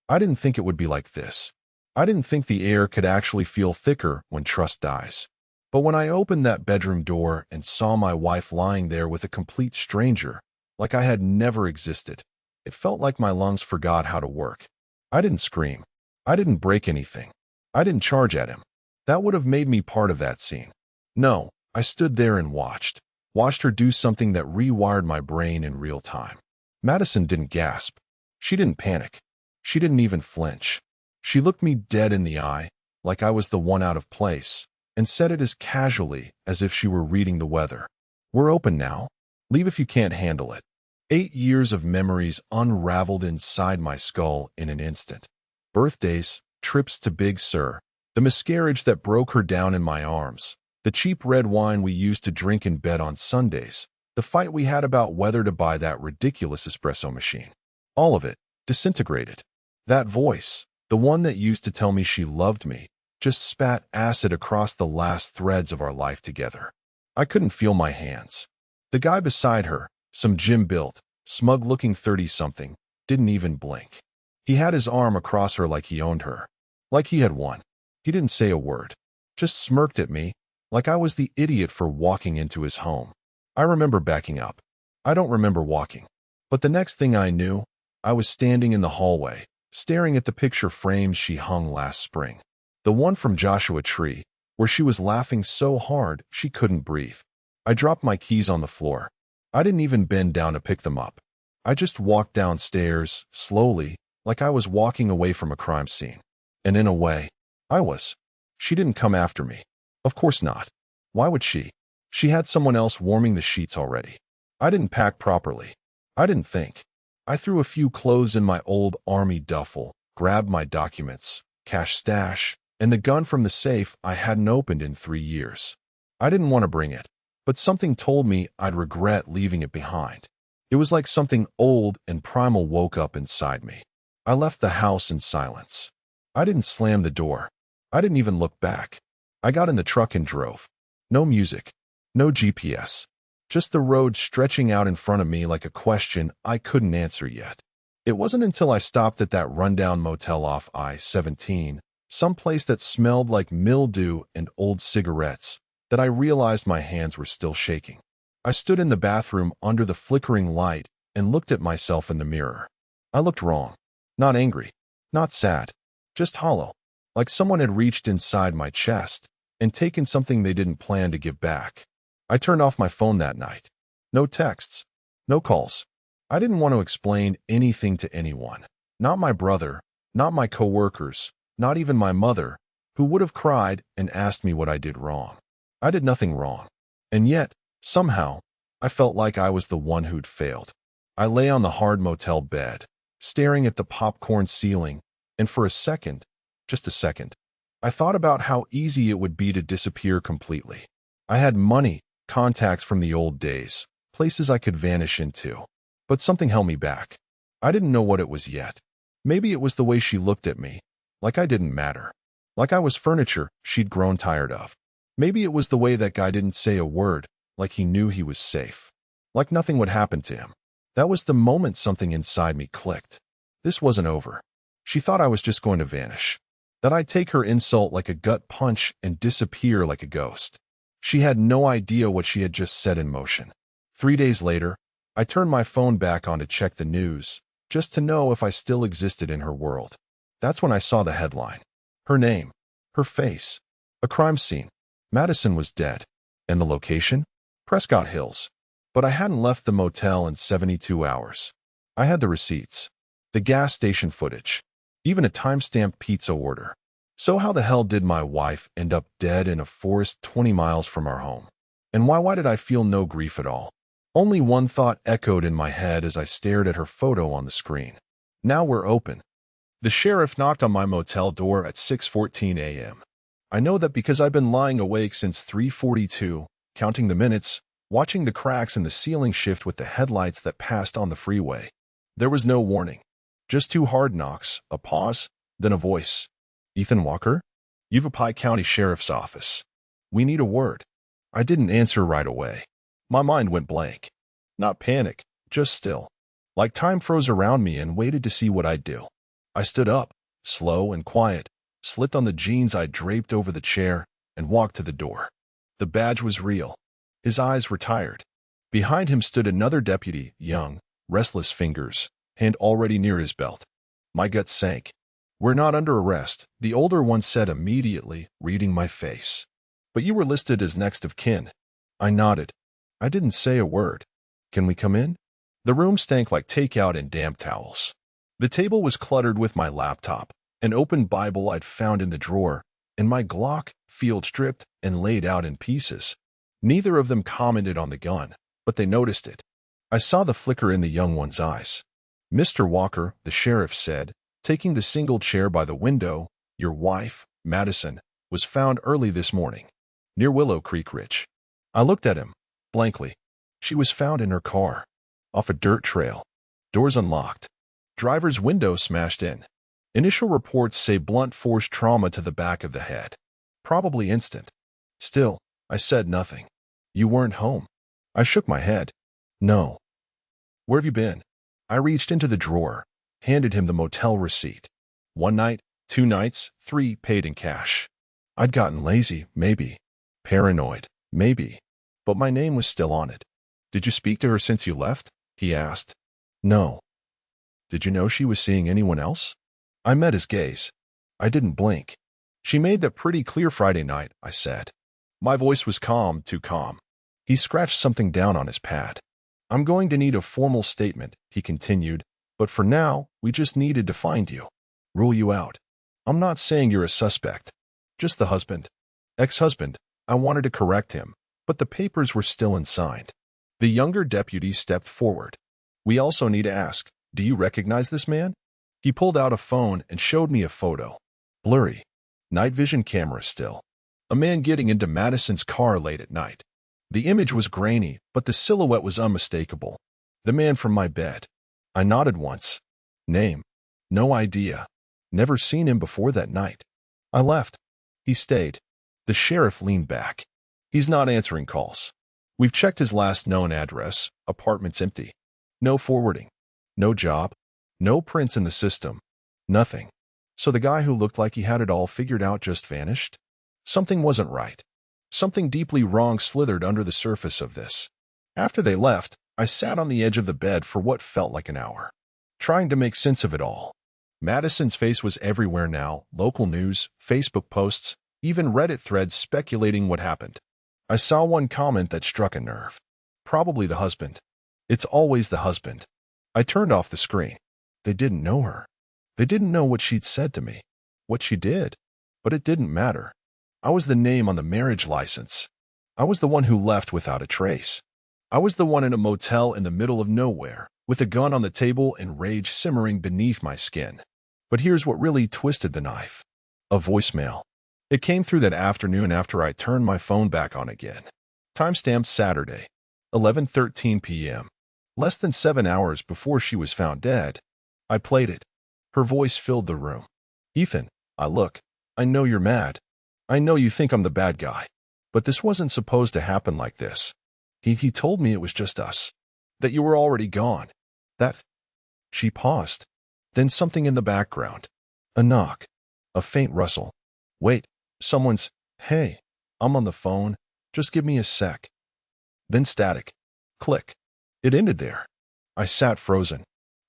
I didn't think it would be like this. I didn't think the air could actually feel thicker when trust dies. But when I opened that bedroom door and saw my wife lying there with a complete stranger, like I had never existed, it felt like my lungs forgot how to work. I didn't scream. I didn't break anything. I didn't charge at him. That would have made me part of that scene. No, I stood there and watched her do something that rewired my brain in real time. Madison didn't gasp. She didn't panic. She didn't even flinch. She looked me dead in the eye, like I was the one out of place, and said it as casually as if she were reading the weather. "We're open now. Leave if you can't handle it." 8 years of memories unraveled inside my skull in an instant. Birthdays, trips to Big Sur, the miscarriage that broke her down in my arms, the cheap red wine we used to drink in bed on Sundays, the fight we had about whether to buy that ridiculous espresso machine. All of it disintegrated. That voice, the one that used to tell me she loved me, just spat acid across the last threads of our life together. I couldn't feel my hands. The guy beside her, some gym-built, smug-looking 30-something, didn't even blink. He had his arm across her like he owned her. Like he had won. He didn't say a word. Just smirked at me, like I was the idiot for walking into his home. I remember backing up. I don't remember walking. But the next thing I knew, I was standing in the hallway, staring at the picture frames she hung last spring. The one from Joshua Tree, where she was laughing so hard she couldn't breathe. I dropped my keys on the floor. I didn't even bend down to pick them up. I just walked downstairs, slowly, like I was walking away from a crime scene. And in a way, I was. She didn't come after me. Of course not. Why would she? She had someone else warming the sheets already. I didn't pack properly. I didn't think. I threw a few clothes in my old army duffel, grabbed my documents, cash stash, and the gun from the safe I hadn't opened in 3 years. I didn't want to bring it, but something told me I'd regret leaving it behind. It was like something old and primal woke up inside me. I left the house in silence. I didn't slam the door. I didn't even look back. I got in the truck and drove. No music. No GPS. Just the road stretching out in front of me like a question I couldn't answer yet. It wasn't until I stopped at that rundown motel off I-17, someplace that smelled like mildew and old cigarettes, that I realized my hands were still shaking. I stood in the bathroom under the flickering light and looked at myself in the mirror. I looked wrong. Not angry. Not sad. Just hollow. Like someone had reached inside my chest and taken something they didn't plan to give back. I turned off my phone that night. No texts. No calls. I didn't want to explain anything to anyone. Not my brother. Not my coworkers. Not even my mother, who would have cried and asked me what I did wrong. I did nothing wrong. And yet, somehow, I felt like I was the one who'd failed. I lay on the hard motel bed, staring at the popcorn ceiling, and for a second, just a second, I thought about how easy it would be to disappear completely. I had money, contacts from the old days, places I could vanish into. But something held me back. I didn't know what it was yet. Maybe it was the way she looked at me, like I didn't matter. Like I was furniture she'd grown tired of. Maybe it was the way that guy didn't say a word, like he knew he was safe. Like nothing would happen to him. That was the moment something inside me clicked. This wasn't over. She thought I was just going to vanish. That I'd take her insult like a gut punch and disappear like a ghost. She had no idea what she had just set in motion. 3 days later, I turned my phone back on to check the news, just to know if I still existed in her world. That's when I saw the headline. Her name. Her face. A crime scene. Madison was dead. And the location? Prescott Hills. But I hadn't left the motel in 72 hours. I had the receipts. The gas station footage. Even a time-stamped pizza order. So how the hell did my wife end up dead in a forest 20 miles from our home? And why did I feel no grief at all? Only one thought echoed in my head as I stared at her photo on the screen. Now we're open. The sheriff knocked on my motel door at 6:14 a.m. I know that because I've been lying awake since 3:42, counting the minutes, watching the cracks in the ceiling shift with the headlights that passed on the freeway. There was no warning. Just 2 hard knocks, a pause, then a voice. Ethan Walker? Yavapai County Sheriff's Office. We need a word. I didn't answer right away. My mind went blank. Not panic, just still. Like time froze around me and waited to see what I'd do. I stood up, slow and quiet, slipped on the jeans I draped over the chair, and walked to the door. The badge was real. His eyes were tired. Behind him stood another deputy, young, restless fingers, hand already near his belt. My gut sank. "We're not under arrest," the older one said immediately, reading my face. "But you were listed as next of kin." I nodded. I didn't say a word. "Can we come in?" The room stank like takeout and damp towels. The table was cluttered with my laptop, an open Bible I'd found in the drawer, and my Glock, field stripped and laid out in pieces. Neither of them commented on the gun, but they noticed it. I saw the flicker in the young one's eyes. "Mr. Walker," the sheriff said, taking the single chair by the window, "your wife, Madison, was found early this morning, near Willow Creek Ridge." I looked at him, blankly. She was found in her car, off a dirt trail. Doors unlocked. Driver's window smashed in. Initial reports say blunt force trauma to the back of the head. Probably instant. Still, I said nothing. "You weren't home." I shook my head. "No." "Where have you been?" I reached into the drawer, handed him the motel receipt. 1 night, 2 nights, 3 paid in cash. I'd gotten lazy, maybe. Paranoid, maybe. But my name was still on it. "Did you speak to her since you left?" he asked. "No." "Did you know she was seeing anyone else?" I met his gaze. I didn't blink. "She made that pretty clear Friday night," I said. My voice was calm, too calm. He scratched something down on his pad. "I'm going to need a formal statement," he continued, "but for now, we just needed to find you. Rule you out. I'm not saying you're a suspect. Just the husband." "Ex-husband." I wanted to correct him, but the papers were still unsigned. The younger deputy stepped forward. "We also need to ask, do you recognize this man?" He pulled out a phone and showed me a photo. Blurry. Night vision camera still. A man getting into Madison's car late at night. The image was grainy, but the silhouette was unmistakable. The man from my bed. I nodded once. "Name?" "No idea. Never seen him before that night." I left. He stayed. The sheriff leaned back. "He's not answering calls. We've checked his last known address. Apartment's empty. No forwarding. No job. No prints in the system. Nothing. So the guy who looked like he had it all figured out just vanished? Something wasn't right. Something deeply wrong slithered under the surface of this. After they left, I sat on the edge of the bed for what felt like an hour, trying to make sense of it all. Madison's face was everywhere now, local news, Facebook posts, even Reddit threads speculating what happened. I saw one comment that struck a nerve. Probably the husband. It's always the husband. I turned off the screen. They didn't know her. They didn't know what she'd said to me, what she did. But it didn't matter. I was the name on the marriage license. I was the one who left without a trace. I was the one in a motel in the middle of nowhere, with a gun on the table and rage simmering beneath my skin. But here's what really twisted the knife. A voicemail. It came through that afternoon after I turned my phone back on again. Timestamped Saturday, 11:13 p.m. Less than 7 hours before she was found dead. I played it. Her voice filled the room. "Ethan, I know you're mad. I know you think I'm the bad guy. But this wasn't supposed to happen like this. He told me it was just us. That you were already gone. That..." She paused. Then something in the background. A knock. A faint rustle. "Wait, someone's... Hey, I'm on the phone. Just give me a sec." Then static. Click. It ended there. I sat frozen.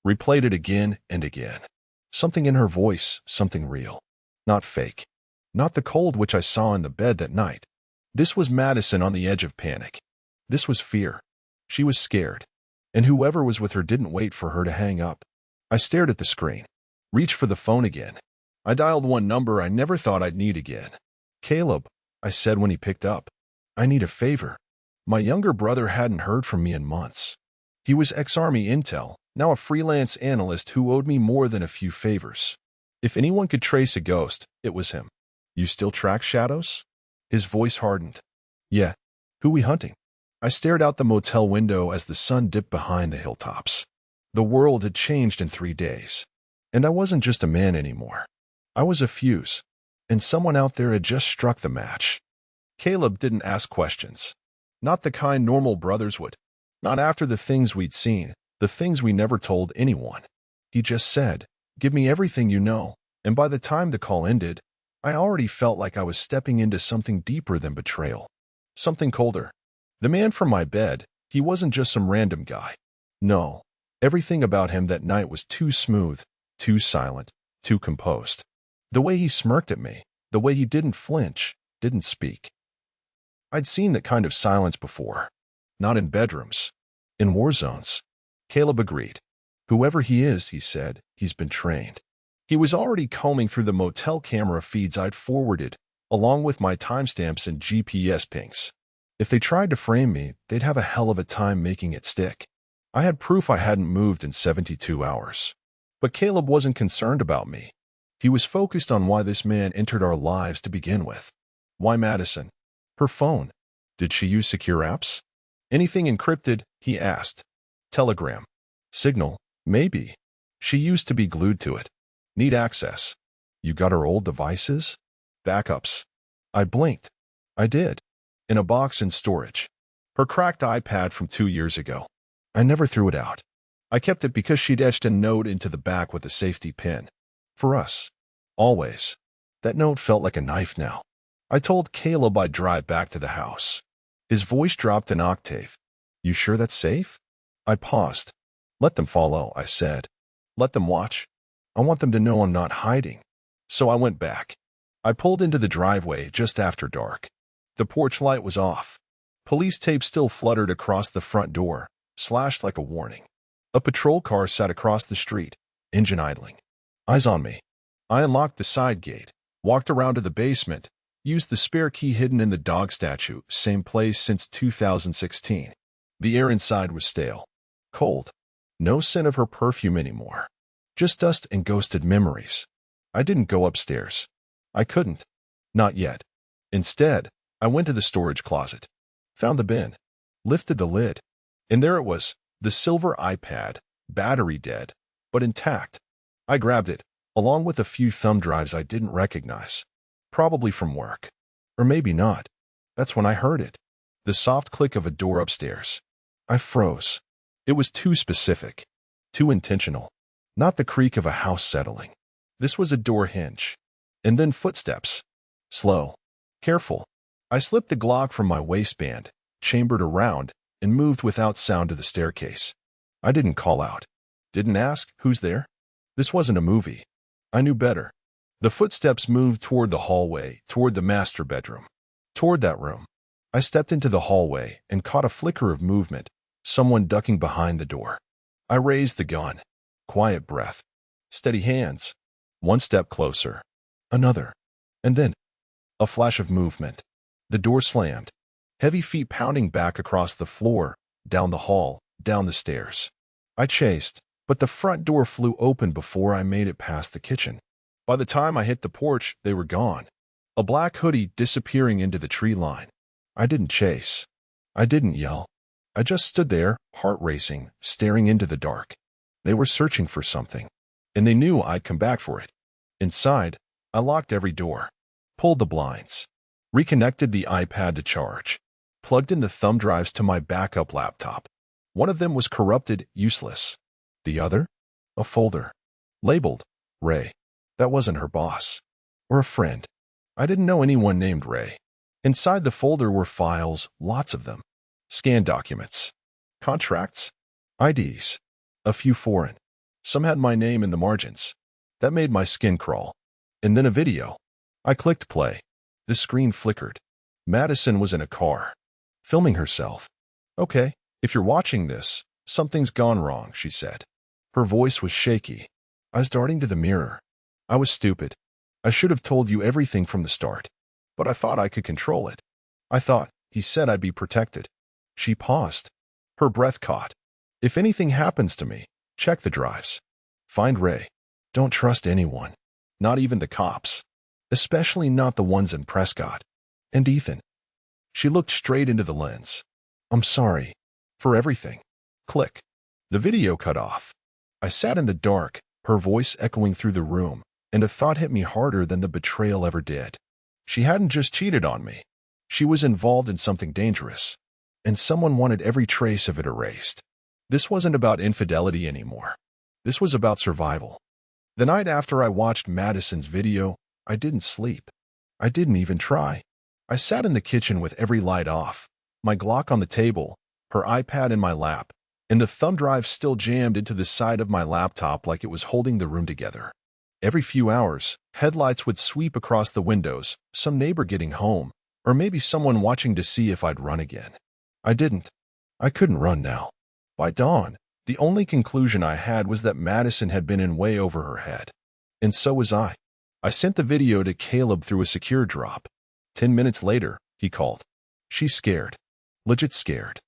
Replayed it again and again. Something in her voice, something real. Not fake. Not the cold which I saw in the bed that night. This was Madison on the edge of panic. This was fear. She was scared. And whoever was with her didn't wait for her to hang up. I stared at the screen. Reached for the phone again. I dialed one number I never thought I'd need again. "Caleb," I said when he picked up. "I need a favor." My younger brother hadn't heard from me in months. He was ex-Army intel, now a freelance analyst who owed me more than a few favors. If anyone could trace a ghost, it was him. "You still track shadows?" His voice hardened. "Yeah. Who we hunting?" I stared out the motel window as the sun dipped behind the hilltops. The world had changed in 3 days. And I wasn't just a man anymore. I was a fuse. And someone out there had just struck the match. Caleb didn't ask questions. Not the kind normal brothers would. Not after the things we'd seen, the things we never told anyone. He just said, Give me everything you know. And by the time the call ended, I already felt like I was stepping into something deeper than betrayal. Something colder. The man from my bed, he wasn't just some random guy. No, everything about him that night was too smooth, too silent, too composed. The way he smirked at me, the way he didn't flinch, didn't speak. I'd seen that kind of silence before. Not in bedrooms. In war zones. Caleb agreed. Whoever he is, he said, he's been trained. He was already combing through the motel camera feeds I'd forwarded, along with my timestamps and GPS pings. If they tried to frame me, they'd have a hell of a time making it stick. I had proof I hadn't moved in 72 hours. But Caleb wasn't concerned about me. He was focused on why this man entered our lives to begin with. Why Madison? Her phone. Did she use secure apps? Anything encrypted? He asked. Telegram. Signal? Maybe. She used to be glued to it. Need access. You got her old devices? Backups. I blinked. I did. In a box in storage. Her cracked iPad from 2 years ago. I never threw it out. I kept it because she'd etched a note into the back with a safety pin. For us. Always. That note felt like a knife now. I told Caleb I'd drive back to the house. His voice dropped an octave. You sure that's safe? I paused. Let them follow, I said. Let them watch. I want them to know I'm not hiding. So I went back. I pulled into the driveway just after dark. The porch light was off. Police tape still fluttered across the front door, slashed like a warning. A patrol car sat across the street, engine idling. Eyes on me. I unlocked the side gate, walked around to the basement, used the spare key hidden in the dog statue, same place since 2016. The air inside was stale. Cold. No scent of her perfume anymore. Just dust and ghosted memories. I didn't go upstairs. I couldn't. Not yet. Instead, I went to the storage closet. Found the bin. Lifted the lid. And there it was, the silver iPad, battery dead, but intact. I grabbed it, along with a few thumb drives I didn't recognize. Probably from work. Or maybe not. That's when I heard it. The soft click of a door upstairs. I froze. It was too specific. Too intentional. Not the creak of a house settling. This was a door hinge. And then footsteps. Slow. Careful. I slipped the Glock from my waistband, chambered around, and moved without sound to the staircase. I didn't call out. Didn't ask, who's there? This wasn't a movie. I knew better. The footsteps moved toward the hallway, toward the master bedroom. Toward that room. I stepped into the hallway and caught a flicker of movement, someone ducking behind the door. I raised the gun. Quiet breath. Steady hands. One step closer. Another. And then, a flash of movement. The door slammed. Heavy feet pounding back across the floor, down the hall, down the stairs. I chased, but the front door flew open before I made it past the kitchen. By the time I hit the porch, they were gone. A black hoodie disappearing into the tree line. I didn't chase. I didn't yell. I just stood there, heart racing, staring into the dark. They were searching for something, and they knew I'd come back for it. Inside, I locked every door, pulled the blinds, reconnected the iPad to charge, plugged in the thumb drives to my backup laptop. One of them was corrupted, useless. The other? A folder. Labeled, Ray. That wasn't her boss. Or a friend. I didn't know anyone named Ray. Inside the folder were files, lots of them. Scanned documents. Contracts. IDs. A few foreign. Some had my name in the margins. That made my skin crawl. And then a video. I clicked play. The screen flickered. Madison was in a car. Filming herself. Okay, if you're watching this, something's gone wrong, she said. Her voice was shaky. I was darting to the mirror. I was stupid. I should have told you everything from the start. But I thought I could control it. I thought, he said I'd be protected. She paused. Her breath caught. If anything happens to me, check the drives. Find Ray. Don't trust anyone. Not even the cops. Especially not the ones in Prescott. And Ethan. She looked straight into the lens. I'm sorry. For everything. Click. The video cut off. I sat in the dark, her voice echoing through the room, and a thought hit me harder than the betrayal ever did. She hadn't just cheated on me. She was involved in something dangerous. And someone wanted every trace of it erased. This wasn't about infidelity anymore. This was about survival. The night after I watched Madison's video, I didn't sleep. I didn't even try. I sat in the kitchen with every light off, my Glock on the table, her iPad in my lap, and the thumb drive still jammed into the side of my laptop like it was holding the room together. Every few hours, headlights would sweep across the windows, some neighbor getting home, or maybe someone watching to see if I'd run again. I didn't. I couldn't run now. By dawn, the only conclusion I had was that Madison had been in way over her head. And so was I. I sent the video to Caleb through a secure drop. 10 minutes later, he called. She's scared. Legit scared.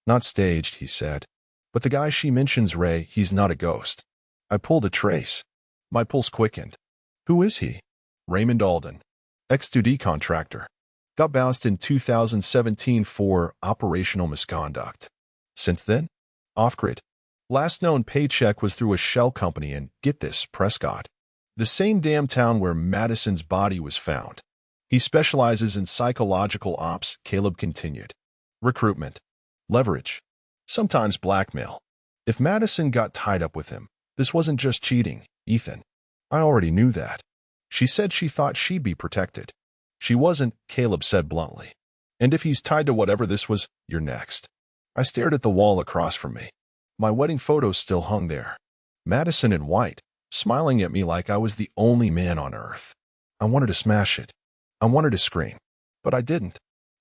Not staged, he said. But the guy she mentions, Ray, he's not a ghost. I pulled a trace. My pulse quickened. Who is he? Raymond Alden. Ex-2D contractor. Got bounced in 2017 for operational misconduct. Since then, off-grid. Last known paycheck was through a shell company in, get this, Prescott. The same damn town where Madison's body was found. He specializes in psychological ops, Caleb continued. Recruitment. Leverage. Sometimes blackmail. If Madison got tied up with him, this wasn't just cheating, Ethan. I already knew that. She said she thought she'd be protected. She wasn't, Caleb said bluntly. And if he's tied to whatever this was, you're next. I stared at the wall across from me. My wedding photos still hung there. Madison in white, smiling at me like I was the only man on earth. I wanted to smash it. I wanted to scream. But I didn't.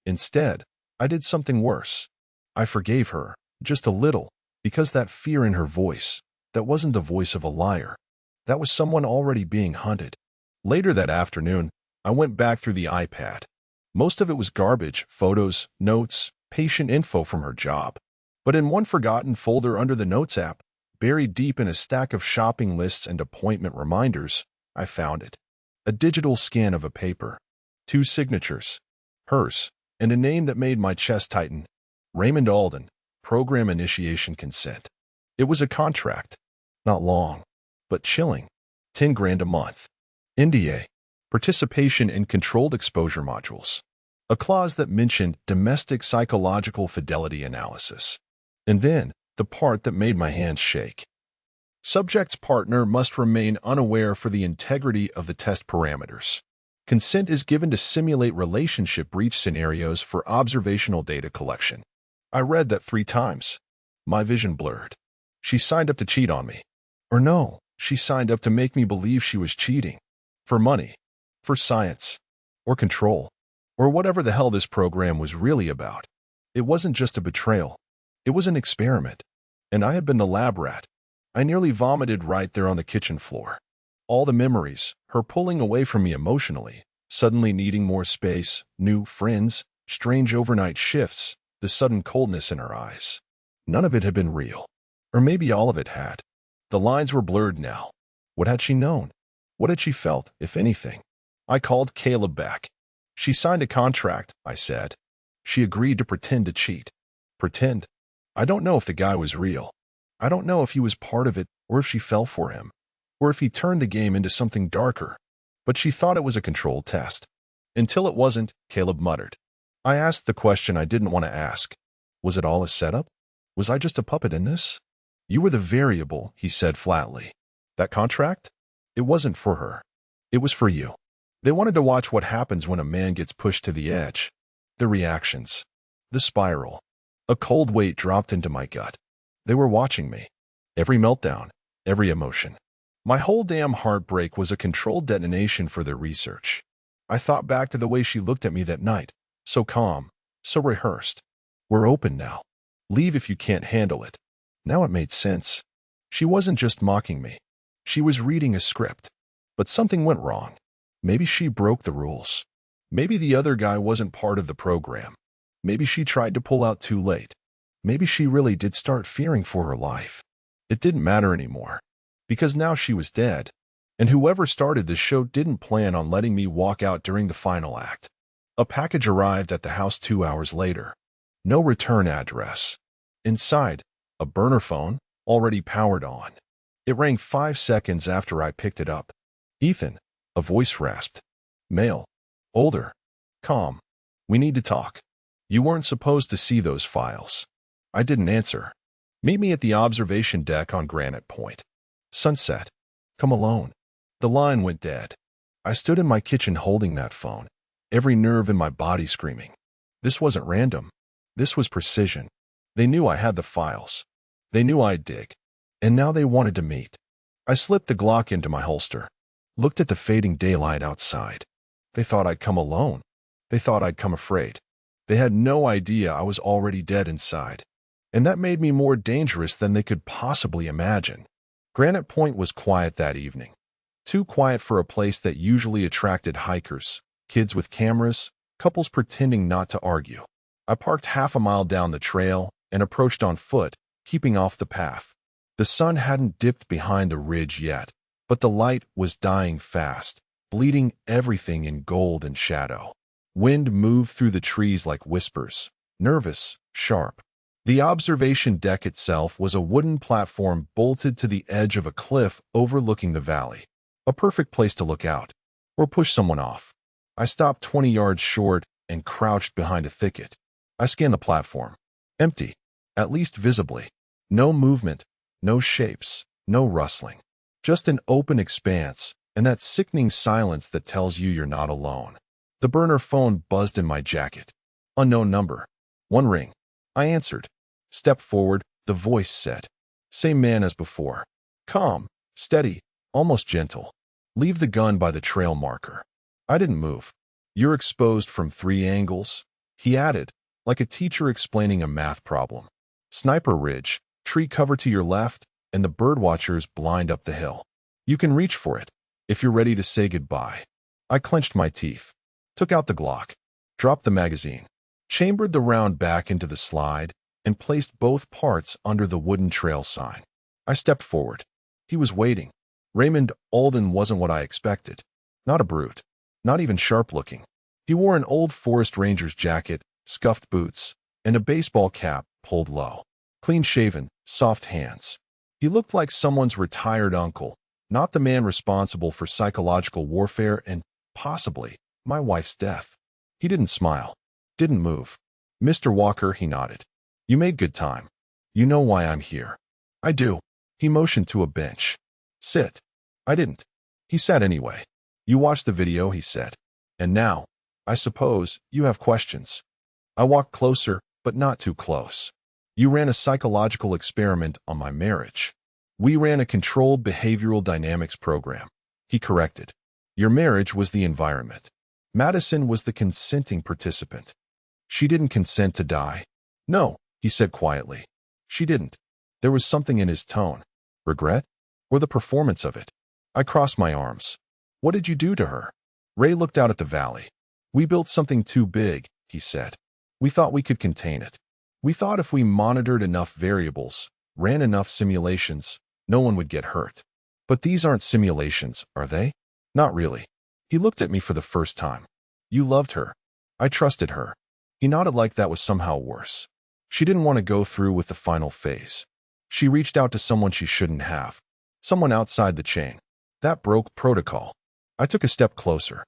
Instead, I did something worse. I forgave her, just a little, because that fear in her voice, that wasn't the voice of a liar. That was someone already being hunted. Later that afternoon, I went back through the iPad. Most of it was garbage, photos, notes, patient info from her job. But in one forgotten folder under the Notes app, buried deep in a stack of shopping lists and appointment reminders, I found it. A digital scan of a paper. 2 signatures. Hers, and a name that made my chest tighten. Raymond Alden, Program Initiation Consent. It was a contract. Not long, but chilling. 10 grand a month. NDA. Participation in Controlled Exposure Modules. A clause that mentioned domestic psychological fidelity analysis. And then, the part that made my hands shake. Subject's partner must remain unaware for the integrity of the test parameters. Consent is given to simulate relationship breach scenarios for observational data collection. I read that 3 times. My vision blurred. She signed up to cheat on me. Or no, she signed up to make me believe she was cheating. For money. For science. Or control. Or whatever the hell this program was really about. It wasn't just a betrayal. It was an experiment. And I had been the lab rat. I nearly vomited right there on the kitchen floor. All the memories, her pulling away from me emotionally, suddenly needing more space, new friends, strange overnight shifts, the sudden coldness in her eyes. None of it had been real. Or maybe all of it had. The lines were blurred now. What had she known? What had she felt, if anything? I called Caleb back. She signed a contract, I said. She agreed to pretend to cheat. Pretend? I don't know if the guy was real. I don't know if he was part of it or if she fell for him, or if he turned the game into something darker. But she thought it was a controlled test. Until it wasn't, Caleb muttered. I asked the question I didn't want to ask. Was it all a setup? Was I just a puppet in this? You were the variable, he said flatly. That contract? It wasn't for her. It was for you. They wanted to watch what happens when a man gets pushed to the edge. The reactions. The spiral. A cold weight dropped into my gut. They were watching me. Every meltdown. Every emotion. My whole damn heartbreak was a controlled detonation for their research. I thought back to the way she looked at me that night. So calm. So rehearsed. We're open now. Leave if you can't handle it. Now it made sense. She wasn't just mocking me. She was reading a script. But something went wrong. Maybe she broke the rules. Maybe the other guy wasn't part of the program. Maybe she tried to pull out too late. Maybe she really did start fearing for her life. It didn't matter anymore. Because now she was dead. And whoever started this show didn't plan on letting me walk out during the final act. A package arrived at the house 2 hours later. No return address. Inside, a burner phone, already powered on. It rang 5 seconds after I picked it up. Ethan, a voice rasped. Male. Older. Calm. We need to talk. You weren't supposed to see those files. I didn't answer. Meet me at the observation deck on Granite Point. Sunset. Come alone. The line went dead. I stood in my kitchen holding that phone, every nerve in my body screaming. This wasn't random. This was precision. They knew I had the files. They knew I'd dig. And now they wanted to meet. I slipped the Glock into my holster, looked at the fading daylight outside. They thought I'd come alone. They thought I'd come afraid. They had no idea I was already dead inside. And that made me more dangerous than they could possibly imagine. Granite Point was quiet that evening. Too quiet for a place that usually attracted hikers, kids with cameras, couples pretending not to argue. I parked half a mile down the trail and approached on foot, keeping off the path. The sun hadn't dipped behind the ridge yet, but the light was dying fast, bleeding everything in gold and shadow. Wind moved through the trees like whispers, nervous, sharp. The observation deck itself was a wooden platform bolted to the edge of a cliff overlooking the valley. A perfect place to look out, or push someone off. I stopped 20 yards short and crouched behind a thicket. I scanned the platform. Empty, at least visibly. No movement, no shapes, no rustling. Just an open expanse, and that sickening silence that tells you you're not alone. The burner phone buzzed in my jacket. Unknown number. One ring. I answered. Stepped forward, the voice said. Same man as before. Calm, steady, almost gentle. Leave the gun by the trail marker. I didn't move. You're exposed from 3 angles, he added, like a teacher explaining a math problem. Sniper ridge, tree cover to your left, and the birdwatchers blind up the hill. You can reach for it, if you're ready to say goodbye. I clenched my teeth, took out the Glock, dropped the magazine, chambered the round back into the slide, and placed both parts under the wooden trail sign. I stepped forward. He was waiting. Raymond Alden wasn't what I expected. Not a brute. Not even sharp-looking. He wore an old forest ranger's jacket, scuffed boots, and a baseball cap pulled low. Clean-shaven, soft hands. He looked like someone's retired uncle, not the man responsible for psychological warfare and, possibly, my wife's death. He didn't smile. Didn't move. Mr. Walker, he nodded. You made good time. You know why I'm here. I do. He motioned to a bench. Sit. I didn't. He sat anyway. You watched the video, he said. And now, I suppose, you have questions. I walked closer, but not too close. You ran a psychological experiment on my marriage. We ran a controlled behavioral dynamics program. He corrected. Your marriage was the environment. Madison was the consenting participant. She didn't consent to die. No, he said quietly. She didn't. There was something in his tone. Regret? Or the performance of it? I crossed my arms. What did you do to her? Ray looked out at the valley. We built something too big, he said. We thought we could contain it. We thought if we monitored enough variables, ran enough simulations, no one would get hurt. But these aren't simulations, are they? Not really. He looked at me for the first time. You loved her. I trusted her. He nodded like that was somehow worse. She didn't want to go through with the final phase. She reached out to someone she shouldn't have. Someone outside the chain. That broke protocol. I took a step closer.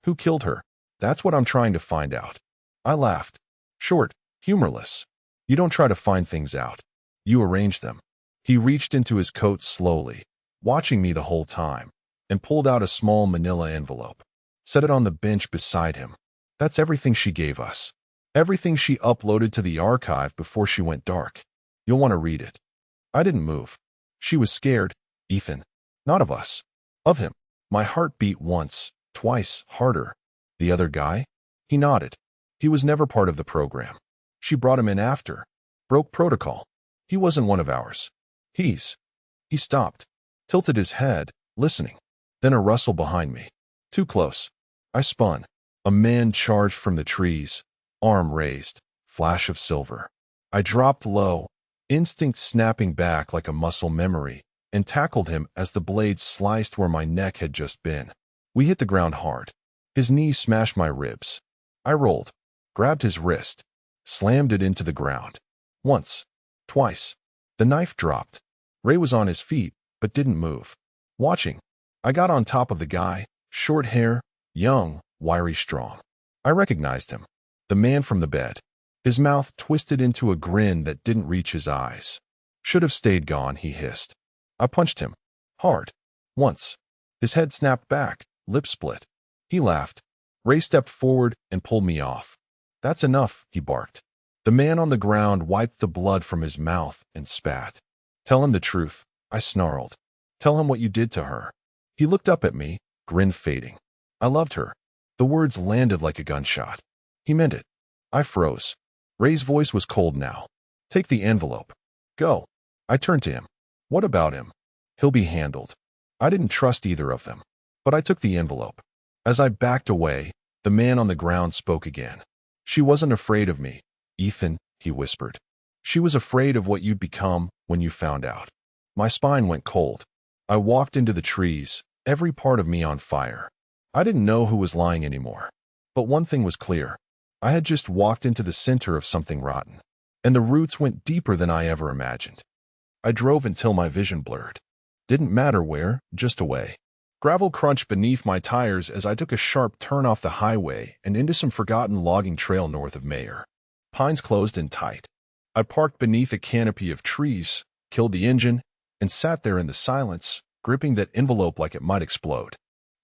Who killed her? That's what I'm trying to find out. I laughed. Short, humorless. You don't try to find things out. You arrange them. He reached into his coat slowly, watching me the whole time, and pulled out a small manila envelope. Set it on the bench beside him. That's everything she gave us. Everything she uploaded to the archive before she went dark. You'll want to read it. I didn't move. She was scared, Ethan. Not of us. Of him. My heart beat once, twice, harder. The other guy? He nodded. He was never part of the program. She brought him in after. Broke protocol. He wasn't one of ours. He stopped. Tilted his head, listening. Then a rustle behind me. Too close. I spun. A man charged from the trees, arm raised, flash of silver. I dropped low, instinct snapping back like a muscle memory, and tackled him as the blade sliced where my neck had just been. We hit the ground hard. His knee smashed my ribs. I rolled, grabbed his wrist, slammed it into the ground. Once. Twice. The knife dropped. Ray was on his feet, but didn't move. Watching. I got on top of the guy, short hair, young, wiry, strong. I recognized him. The man from the bed. His mouth twisted into a grin that didn't reach his eyes. Should have stayed gone, he hissed. I punched him. Hard. Once. His head snapped back, lips split. He laughed. Ray stepped forward and pulled me off. "That's enough," he barked. The man on the ground wiped the blood from his mouth and spat. "Tell him the truth," I snarled. "Tell him what you did to her." He looked up at me, grin fading. "I loved her." The words landed like a gunshot. He meant it. I froze. Ray's voice was cold now. "Take the envelope. Go." I turned to him. "What about him?" "He'll be handled." I didn't trust either of them, but I took the envelope. As I backed away, the man on the ground spoke again. "She wasn't afraid of me, Ethan," he whispered. "She was afraid of what you'd become when you found out." My spine went cold. I walked into the trees, every part of me on fire. I didn't know who was lying anymore. But one thing was clear. I had just walked into the center of something rotten, and the roots went deeper than I ever imagined. I drove until my vision blurred. Didn't matter where, just away. Gravel crunched beneath my tires as I took a sharp turn off the highway and into some forgotten logging trail north of Mayer. Pines closed in tight. I parked beneath a canopy of trees, killed the engine, and sat there in the silence, gripping that envelope like it might explode.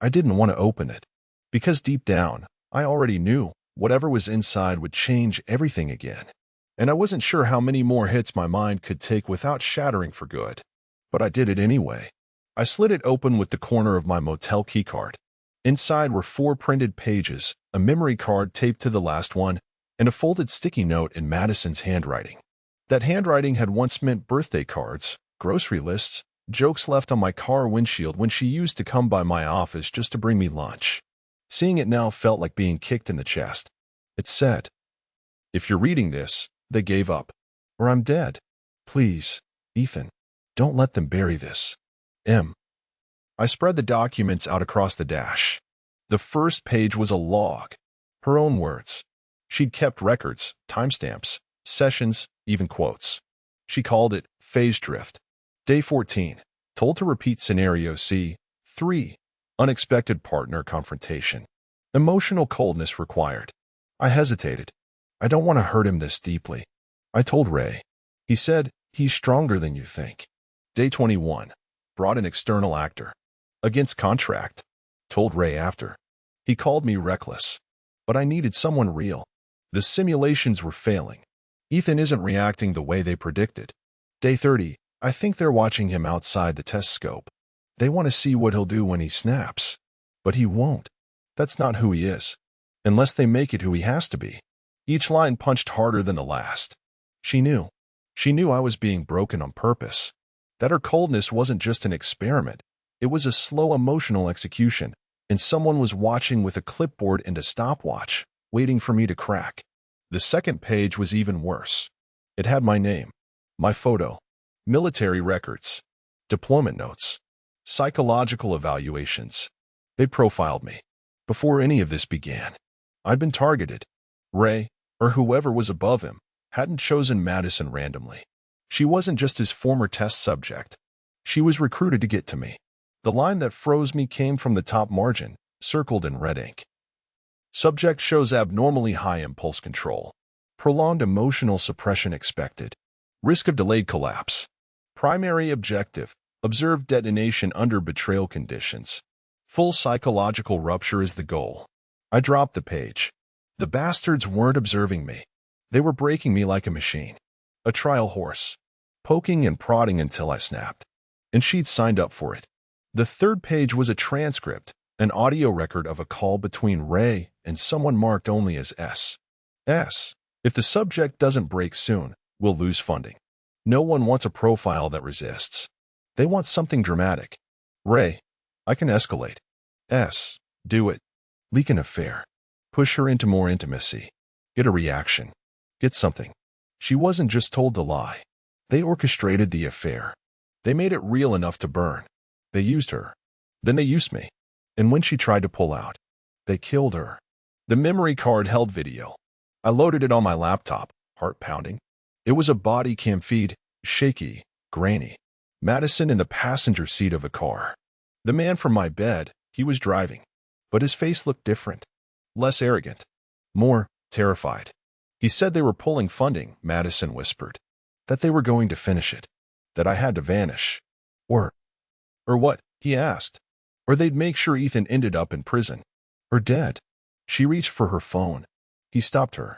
I didn't want to open it, because deep down, I already knew whatever was inside would change everything again. And I wasn't sure how many more hits my mind could take without shattering for good. But I did it anyway. I slid it open with the corner of my motel keycard. Inside were 4 printed pages, a memory card taped to the last one, and a folded sticky note in Madison's handwriting. That handwriting had once meant birthday cards, grocery lists, jokes left on my car windshield when she used to come by my office just to bring me lunch. Seeing it now felt like being kicked in the chest. It said, "If you're reading this, they gave up. Or I'm dead. Please, Ethan, don't let them bury this. M." I spread the documents out across the dash. The first page was a log. Her own words. She'd kept records, timestamps, sessions, even quotes. She called it phase drift. Day 14. Told to repeat scenario C. 3. Unexpected partner confrontation. Emotional coldness required. I hesitated. I don't want to hurt him this deeply. I told Ray. He said, "He's stronger than you think." Day 21. Brought an external actor. Against contract. Told Ray after. He called me reckless. But I needed someone real. The simulations were failing. Ethan isn't reacting the way they predicted. Day 30. I think they're watching him outside the test scope. They want to see what he'll do when he snaps. But he won't. That's not who he is. Unless they make it who he has to be. Each line punched harder than the last. She knew. She knew I was being broken on purpose. That her coldness wasn't just an experiment. It was a slow emotional execution, and someone was watching with a clipboard and a stopwatch, waiting for me to crack. The second page was even worse. It had my name, my photo, military records, deployment notes, psychological evaluations. They profiled me. Before any of this began, I'd been targeted. Ray, or whoever was above him, hadn't chosen Madison randomly. She wasn't just his former test subject. She was recruited to get to me. The line that froze me came from the top margin, circled in red ink. Subject shows abnormally high impulse control. Prolonged emotional suppression expected. Risk of delayed collapse. Primary objective, observed detonation under betrayal conditions. Full psychological rupture is the goal. I dropped the page. The bastards weren't observing me. They were breaking me like a machine. A trial horse. Poking and prodding until I snapped. And she'd signed up for it. The third page was a transcript, an audio record of a call between Ray and someone marked only as S. S. If the subject doesn't break soon, we'll lose funding. No one wants a profile that resists. They want something dramatic. Ray, I can escalate. S. Do it. Leak an affair. Push her into more intimacy. Get a reaction. Get something. She wasn't just told to lie. They orchestrated the affair. They made it real enough to burn. They used her. Then they used me. And when she tried to pull out, they killed her. The memory card held video. I loaded it on my laptop, heart pounding. It was a body cam feed, shaky, grainy. Madison in the passenger seat of a car. The man from my bed, he was driving. But his face looked different. Less arrogant. More terrified. He said they were pulling funding, Madison whispered. That they were going to finish it. That I had to vanish. Or what? He asked. Or they'd make sure Ethan ended up in prison. Or dead. She reached for her phone. He stopped her.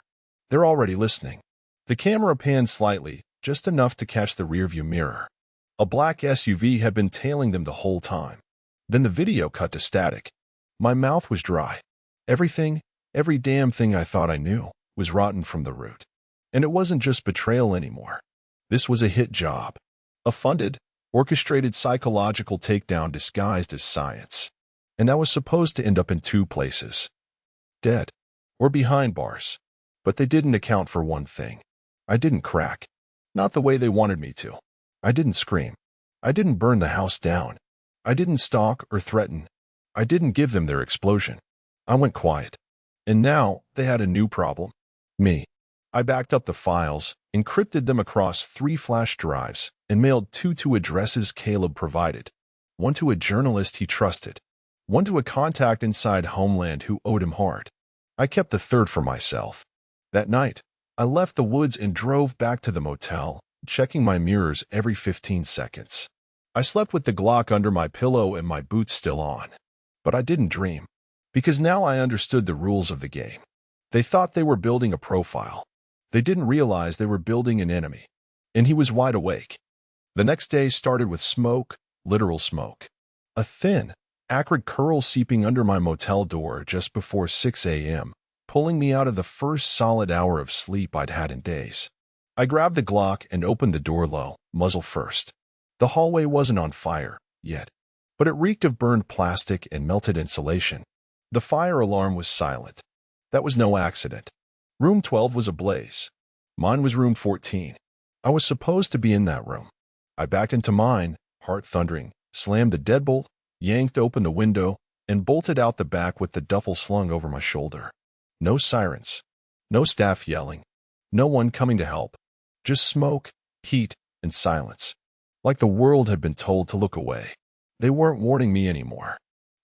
They're already listening. The camera panned slightly, just enough to catch the rearview mirror. A black SUV had been tailing them the whole time. Then the video cut to static. My mouth was dry. Every damn thing I thought I knew, was rotten from the root. And it wasn't just betrayal anymore. This was a hit job. A funded, orchestrated psychological takedown disguised as science. And I was supposed to end up in two places. Dead. Or behind bars. But they didn't account for one thing. I didn't crack. Not the way they wanted me to. I didn't scream. I didn't burn the house down. I didn't stalk or threaten. I didn't give them their explosion. I went quiet. And now they had a new problem. Me. I backed up the files, encrypted them across 3 flash drives, and mailed 2 to addresses Caleb provided. 1 to a journalist he trusted. 1 to a contact inside Homeland who owed him hard. I kept the 3rd for myself. That night, I left the woods and drove back to the motel, checking my mirrors every 15 seconds. I slept with the Glock under my pillow and my boots still on. But I didn't dream. Because now I understood the rules of the game. They thought they were building a profile. They didn't realize they were building an enemy. And he was wide awake. The next day started with smoke, literal smoke. A thin, acrid curl seeping under my motel door just before 6 a.m., pulling me out of the first solid hour of sleep I'd had in days. I grabbed the Glock and opened the door low, muzzle first. The hallway wasn't on fire, yet. But it reeked of burned plastic and melted insulation. The fire alarm was silent. That was no accident. Room 12 was ablaze. Mine was room 14. I was supposed to be in that room. I backed into mine, heart thundering, slammed the deadbolt, yanked open the window, and bolted out the back with the duffel slung over my shoulder. No sirens. No staff yelling. No one coming to help. Just smoke, heat, and silence. Like the world had been told to look away. They weren't warning me anymore.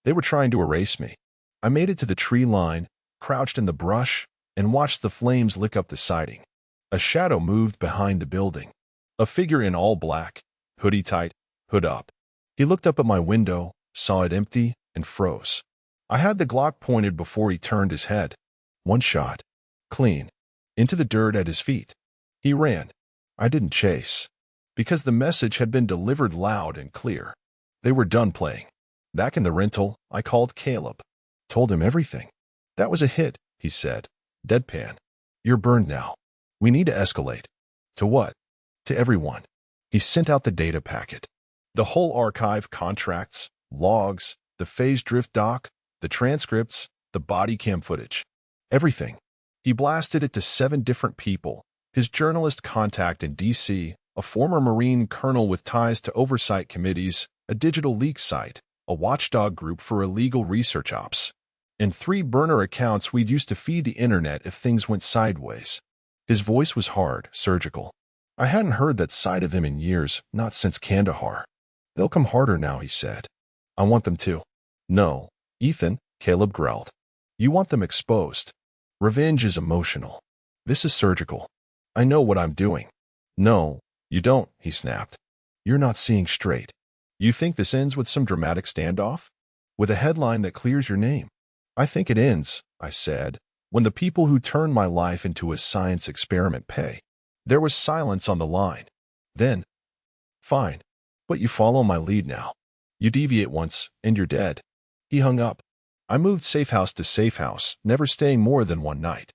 They were trying to erase me. I made it to the tree line, crouched in the brush, and watched the flames lick up the siding. A shadow moved behind the building. A figure in all black, hoodie tight, hood up. He looked up at my window, saw it empty, and froze. I had the Glock pointed before he turned his head. One shot. Clean. Into the dirt at his feet. He ran. I didn't chase. Because the message had been delivered loud and clear. They were done playing. Back in the rental, I called Caleb. Told him everything. That was a hit, he said. Deadpan. You're burned now. We need to escalate. To what? To everyone. He sent out the data packet. The whole archive, contracts, logs, the phase drift doc, the transcripts, the body cam footage. Everything. He blasted it to 7 different people. His journalist contact in D.C., a former Marine colonel with ties to oversight committees, a digital leak site, a watchdog group for illegal research ops, and 3 burner accounts we'd used to feed the internet if things went sideways. His voice was hard, surgical. I hadn't heard that side of him in years, not since Kandahar. They'll come harder now, he said. I want them to. No, Ethan, Caleb growled. You want them exposed. Revenge is emotional. This is surgical. I know what I'm doing. No, you don't, he snapped. You're not seeing straight. You think this ends with some dramatic standoff? With a headline that clears your name? I think it ends, I said, when the people who turned my life into a science experiment pay. There was silence on the line. Then, fine, but you follow my lead now. You deviate once, and you're dead. He hung up. I moved safe house to safe house, never staying more than one night.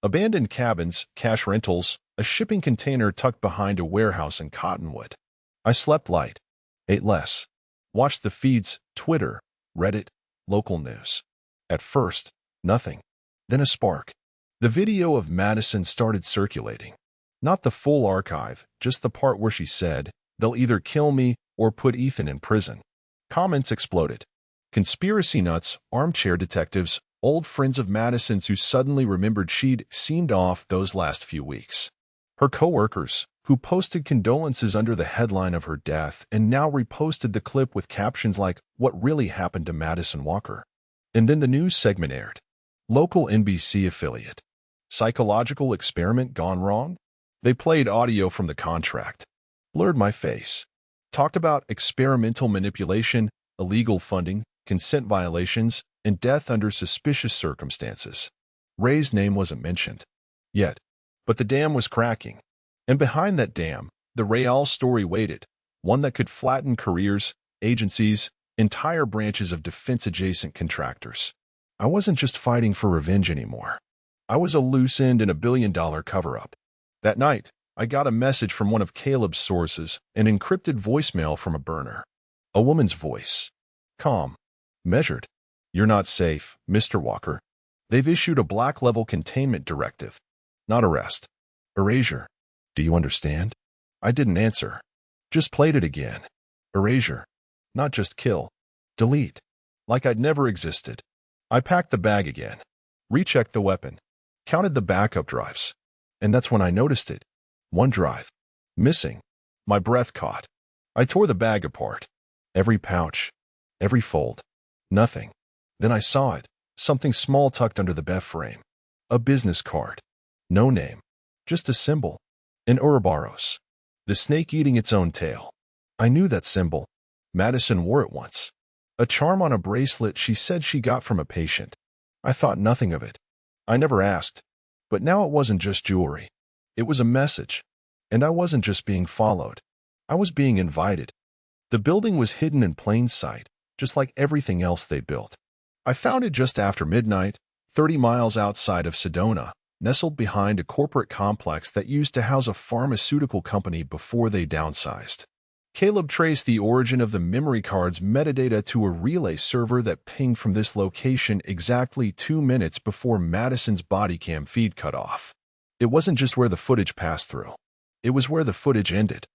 Abandoned cabins, cash rentals, a shipping container tucked behind a warehouse in Cottonwood. I slept light, ate less, watched the feeds, Twitter, Reddit, local news. At first, nothing. Then a spark. The video of Madison started circulating. Not the full archive, just the part where she said, they'll either kill me or put Ethan in prison. Comments exploded. Conspiracy nuts, armchair detectives, old friends of Madison's who suddenly remembered she'd seemed off those last few weeks. Her coworkers, who posted condolences under the headline of her death and now reposted the clip with captions like, what really happened to Madison Walker? And then the news segment aired. Local NBC affiliate. Psychological experiment gone wrong? They played audio from the contract. Blurred my face. Talked about experimental manipulation, illegal funding, consent violations, and death under suspicious circumstances. Ray's name wasn't mentioned yet, but the dam was cracking. And behind that dam, the Real story waited, one that could flatten careers, agencies, entire branches of defense-adjacent contractors. I wasn't just fighting for revenge anymore. I was a loose end in a billion-dollar cover-up. That night, I got a message from one of Caleb's sources, an encrypted voicemail from a burner. A woman's voice. Calm. Measured. You're not safe, Mr. Walker. They've issued a black-level containment directive. Not arrest. Erasure. Do you understand? I didn't answer. Just played it again. Erasure. Not just kill. Delete. Like I'd never existed. I packed the bag again. Rechecked the weapon. Counted the backup drives. And that's when I noticed it. One drive. Missing. My breath caught. I tore the bag apart. Every pouch. Every fold. Nothing. Then I saw it. Something small tucked under the bed frame. A business card. No name. Just a symbol. An Ouroboros. The snake eating its own tail. I knew that symbol. Madison wore it once. A charm on a bracelet she said she got from a patient. I thought nothing of it. I never asked. But now it wasn't just jewelry. It was a message. And I wasn't just being followed. I was being invited. The building was hidden in plain sight, just like everything else they built. I found it just after midnight, 30 miles outside of Sedona, nestled behind a corporate complex that used to house a pharmaceutical company before they downsized. Caleb traced the origin of the memory card's metadata to a relay server that pinged from this location exactly 2 minutes before Madison's body cam feed cut off. It wasn't just where the footage passed through. It was where the footage ended.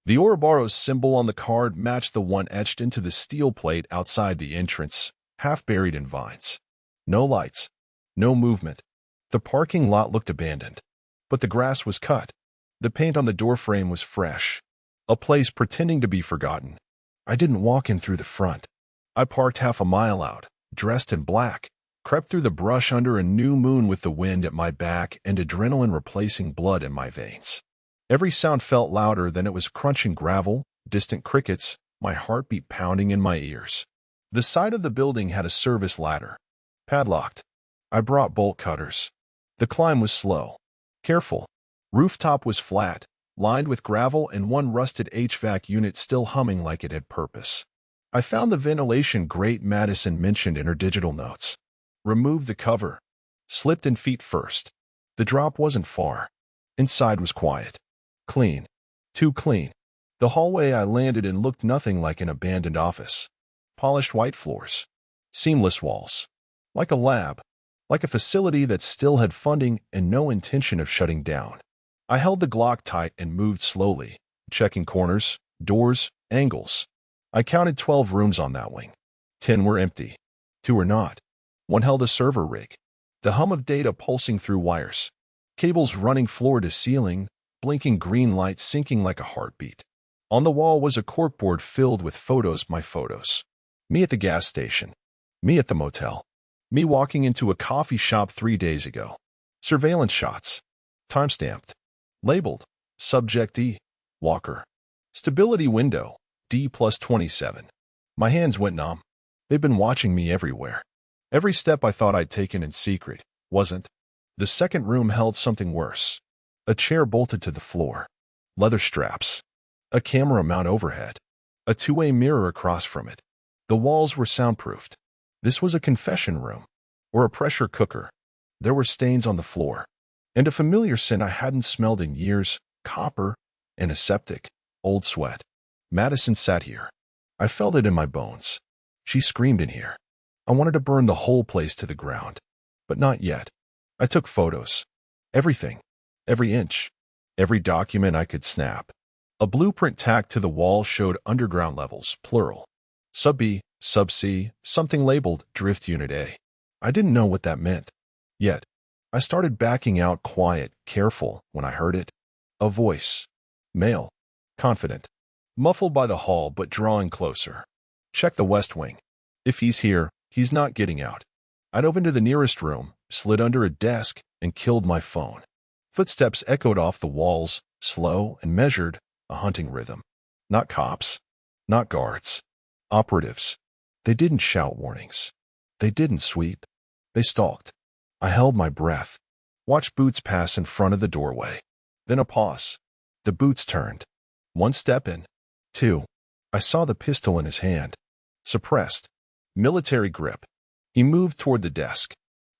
The Ouroboros symbol on the card matched the one etched into the steel plate outside the entrance, half buried in vines. No lights. No movement. The parking lot looked abandoned. But the grass was cut. The paint on the doorframe was fresh. A place pretending to be forgotten. I didn't walk in through the front. I parked half a mile out, dressed in black, crept through the brush under a new moon with the wind at my back and adrenaline replacing blood in my veins. Every sound felt louder than it was crunching gravel, distant crickets, my heartbeat pounding in my ears. The side of the building had a service ladder. Padlocked. I brought bolt cutters. The climb was slow. Careful. Rooftop was flat, lined with gravel and one rusted HVAC unit still humming like it had purpose. I found the ventilation grate Madison mentioned in her digital notes. Removed the cover. Slipped in feet first. The drop wasn't far. Inside was quiet. Clean. Too clean. The hallway I landed in looked nothing like an abandoned office. Polished white floors. Seamless walls. Like a lab. Like a facility that still had funding and no intention of shutting down. I held the Glock tight and moved slowly, checking corners, doors, angles. I counted 12 rooms on that wing. 10 were empty. 2 were not. One held a server rig. The hum of data pulsing through wires. Cables running floor to ceiling, blinking green lights syncing like a heartbeat. On the wall was a corkboard filled with photos, my photos. Me at the gas station. Me at the motel. Me walking into a coffee shop 3 days ago. Surveillance shots. Timestamped. Labeled. Subject E. Walker. Stability window. D+27. My hands went numb. They'd been watching me everywhere. Every step I thought I'd taken in secret wasn't. The second room held something worse. A chair bolted to the floor. Leather straps. A camera mount overhead. A two-way mirror across from it. The walls were soundproofed. This was a confession room. Or a pressure cooker. There were stains on the floor. And a familiar scent I hadn't smelled in years, copper, antiseptic, old sweat. Madison sat here. I felt it in my bones. She screamed in here. I wanted to burn the whole place to the ground. But not yet. I took photos. Everything. Every inch. Every document I could snap. A blueprint tacked to the wall showed underground levels, plural. Sub B, Sub C, something labeled Drift Unit A. I didn't know what that meant. Yet, I started backing out quiet, careful, when I heard it. A voice. Male. Confident. Muffled by the hall but drawing closer. Check the west wing. If he's here, he's not getting out. I dove into the nearest room, slid under a desk, and killed my phone. Footsteps echoed off the walls, slow and measured, a hunting rhythm. Not cops. Not guards. Operatives. They didn't shout warnings. They didn't sweep. They stalked. I held my breath, watched boots pass in front of the doorway. Then a pause. The boots turned. One step in. Two. I saw the pistol in his hand. Suppressed. Military grip. He moved toward the desk.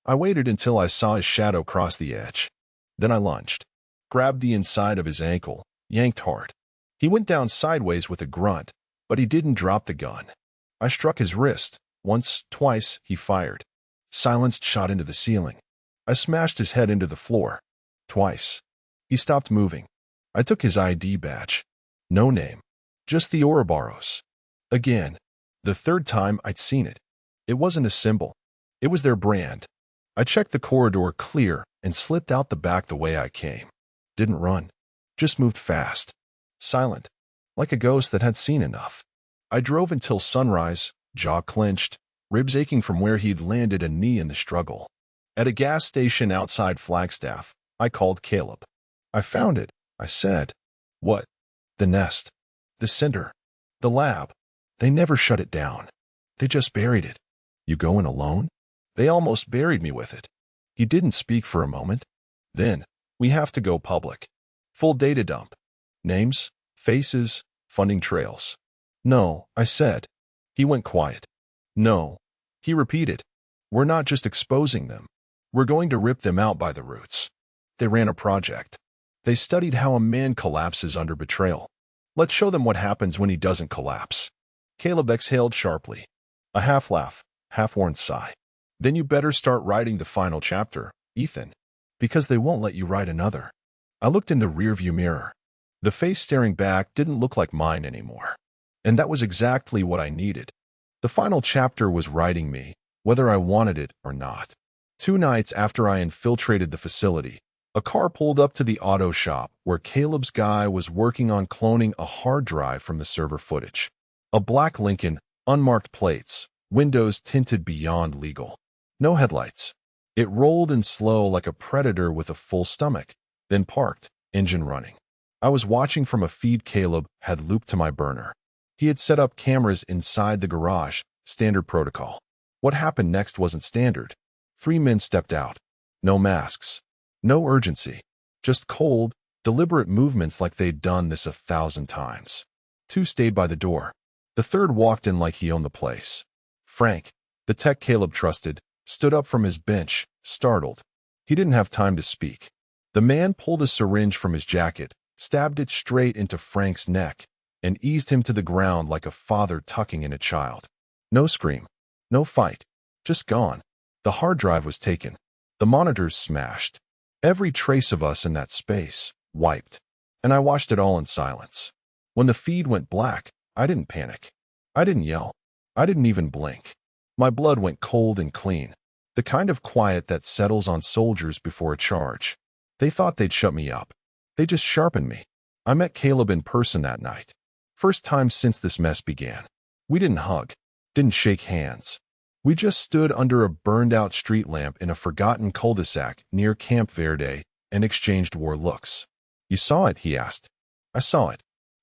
I waited until I saw his shadow cross the edge. Then I lunged, grabbed the inside of his ankle, yanked hard. He went down sideways with a grunt, but he didn't drop the gun. I struck his wrist. Once, twice, he fired. Silenced shot into the ceiling. I smashed his head into the floor. Twice. He stopped moving. I took his ID badge. No name. Just the Ouroboros. Again. The third time I'd seen it. It wasn't a symbol. It was their brand. I checked the corridor clear and slipped out the back the way I came. Didn't run. Just moved fast. Silent. Like a ghost that had seen enough. I drove until sunrise, jaw clenched, ribs aching from where he'd landed a knee in the struggle. At a gas station outside Flagstaff, I called Caleb. I found it, I said. What? The nest. The center. The lab. They never shut it down. They just buried it. You going alone? They almost buried me with it. He didn't speak for a moment. Then, we have to go public. Full data dump. Names, faces, funding trails. No, I said. He went quiet. No. He repeated. We're not just exposing them. We're going to rip them out by the roots. They ran a project. They studied how a man collapses under betrayal. Let's show them what happens when he doesn't collapse. Caleb exhaled sharply. A half laugh, half-worn sigh. Then you better start writing the final chapter, Ethan. Because they won't let you write another. I looked in the rearview mirror. The face staring back didn't look like mine anymore. And that was exactly what I needed. The final chapter was writing me, whether I wanted it or not. 2 nights after I infiltrated the facility, a car pulled up to the auto shop where Caleb's guy was working on cloning a hard drive from the server footage. A black Lincoln, unmarked plates, windows tinted beyond legal. No headlights. It rolled in slow like a predator with a full stomach, then parked, engine running. I was watching from a feed Caleb had looped to my burner. He had set up cameras inside the garage, standard protocol. What happened next wasn't standard. 3 men stepped out. No masks. No urgency. Just cold, deliberate movements like they'd done this 1,000 times. 2 stayed by the door. The third walked in like he owned the place. Frank, the tech Caleb trusted, stood up from his bench, startled. He didn't have time to speak. The man pulled a syringe from his jacket, stabbed it straight into Frank's neck, and eased him to the ground like a father tucking in a child. No scream. No fight. Just gone. The hard drive was taken. The monitors smashed. Every trace of us in that space, wiped. And I watched it all in silence. When the feed went black, I didn't panic. I didn't yell. I didn't even blink. My blood went cold and clean. The kind of quiet that settles on soldiers before a charge. They thought they'd shut me up. They just sharpened me. I met Caleb in person that night. First time since this mess began. We didn't hug. Didn't shake hands. We just stood under a burned-out street lamp in a forgotten cul-de-sac near Camp Verde and exchanged war looks. You saw it, he asked. I saw it.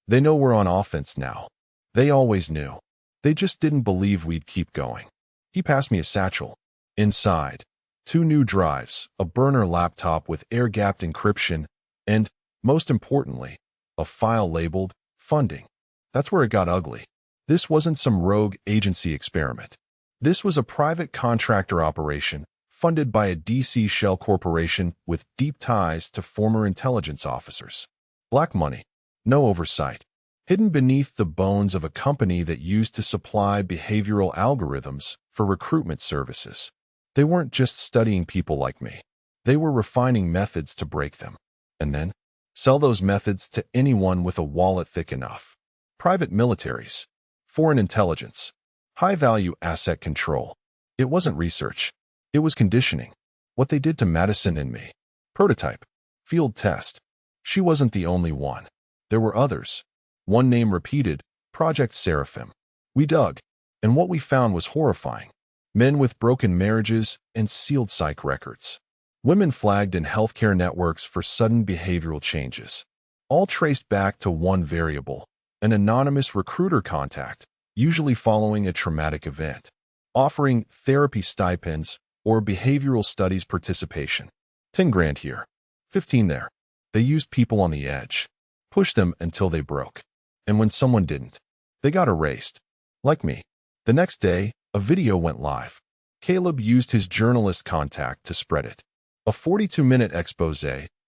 They know we're on offense now. They always knew. They just didn't believe we'd keep going. He passed me a satchel. Inside, 2 new drives, a burner laptop with air-gapped encryption, and, most importantly, a file labeled funding. That's where it got ugly. This wasn't some rogue agency experiment. This was a private contractor operation funded by a DC shell corporation with deep ties to former intelligence officers. Black money. No oversight. Hidden beneath the bones of a company that used to supply behavioral algorithms for recruitment services. They weren't just studying people like me. They were refining methods to break them. And then, sell those methods to anyone with a wallet thick enough. Private militaries. Foreign intelligence. High-value asset control. It wasn't research. It was conditioning. What they did to Madison and me. Prototype. Field test. She wasn't the only one. There were others. One name repeated, Project Seraphim. We dug, and what we found was horrifying. Men with broken marriages and sealed psych records. Women flagged in healthcare networks for sudden behavioral changes. All traced back to one variable, an anonymous recruiter contact usually following a traumatic event, offering therapy stipends or behavioral studies participation. 10 grand here, 15 there. They used people on the edge, pushed them until they broke. And when someone didn't, they got erased. Like me. The next day, a video went live. Caleb used his journalist contact to spread it. A 42-minute expose,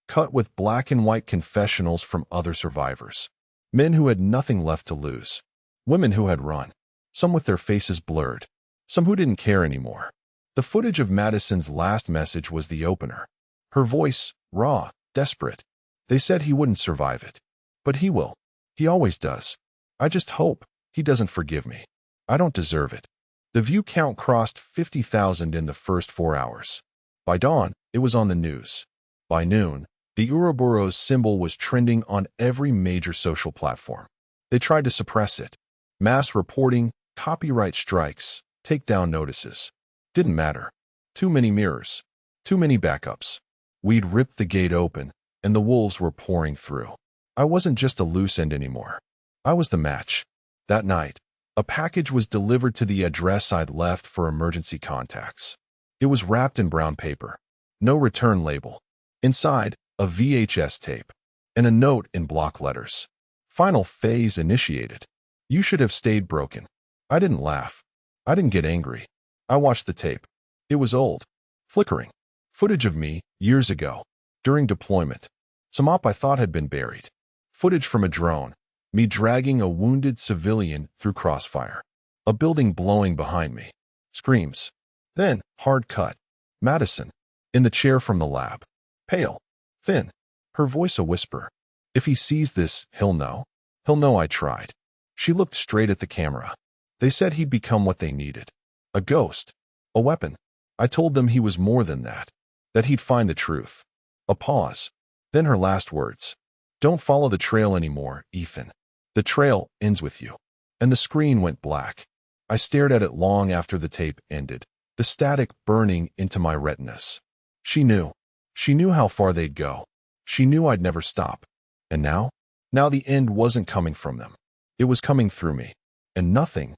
cut with black and white confessionals from other survivors. Men who had nothing left to lose. Women who had run. Some with their faces blurred. Some who didn't care anymore. The footage of Madison's last message was the opener. Her voice, raw, desperate. They said he wouldn't survive it. But he will. He always does. I just hope he doesn't forgive me. I don't deserve it. The view count crossed 50,000 in the first 4 hours. By dawn, it was on the news. By noon, the Ouroboros symbol was trending on every major social platform. They tried to suppress it. Mass reporting, copyright strikes, takedown notices. Didn't matter. Too many mirrors. Too many backups. We'd ripped the gate open, and the wolves were pouring through. I wasn't just a loose end anymore. I was the match. That night, a package was delivered to the address I'd left for emergency contacts. It was wrapped in brown paper. No return label. Inside, a VHS tape. And a note in block letters. Final phase initiated. You should have stayed broken. I didn't laugh. I didn't get angry. I watched the tape. It was old. Flickering. Footage of me, years ago. During deployment. Some op I thought had been buried. Footage from a drone. Me dragging a wounded civilian through crossfire. A building blowing behind me. Screams. Then, hard cut. Madison. In the chair from the lab. Pale. Thin. Her voice a whisper. If he sees this, he'll know. He'll know I tried. She looked straight at the camera. They said he'd become what they needed. A ghost. A weapon. I told them he was more than that. That he'd find the truth. A pause. Then her last words. Don't follow the trail anymore, Ethan. The trail ends with you. And the screen went black. I stared at it long after the tape ended, the static burning into my retinas. She knew. She knew how far they'd go. She knew I'd never stop. And now? Now the end wasn't coming from them. It was coming through me. And nothing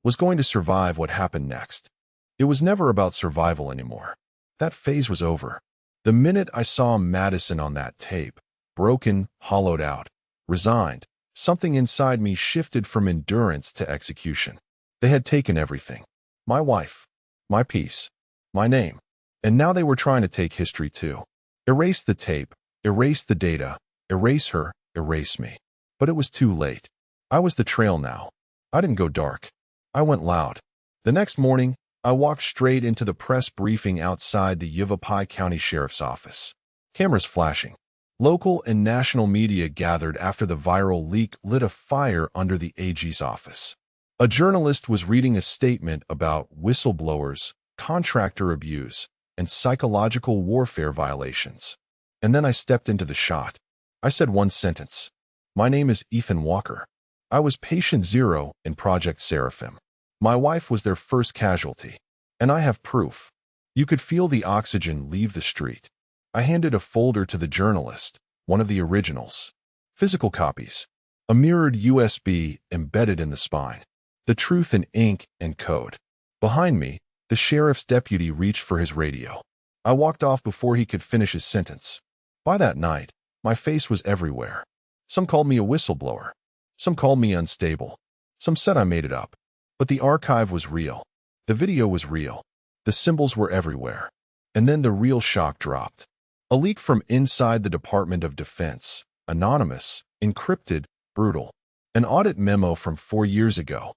was going to survive what happened next. It was never about survival anymore. That phase was over. The minute I saw Madison on that tape, broken, hollowed out, resigned, something inside me shifted from endurance to execution. They had taken everything. My wife, my peace, my name. And now they were trying to take history too. Erase the tape, erase the data, erase her, erase me. But it was too late. I was the trail now. I didn't go dark. I went loud. The next morning, I walked straight into the press briefing outside the Yavapai County Sheriff's Office. Cameras flashing. Local and national media gathered after the viral leak lit a fire under the AG's office. A journalist was reading a statement about whistleblowers, contractor abuse, and psychological warfare violations. And then I stepped into the shot. I said one sentence. My name is Ethan Walker. I was patient zero in Project Seraphim. My wife was their first casualty. And I have proof. You could feel the oxygen leave the street. I handed a folder to the journalist, one of the originals. Physical copies. A mirrored USB embedded in the spine. The truth in ink and code. Behind me, the sheriff's deputy reached for his radio. I walked off before he could finish his sentence. By that night, my face was everywhere. Some called me a whistleblower. Some called me unstable. Some said I made it up. But the archive was real. The video was real. The symbols were everywhere. And then the real shock dropped. A leak from inside the Department of Defense. Anonymous, encrypted, brutal. An audit memo from 4 years ago.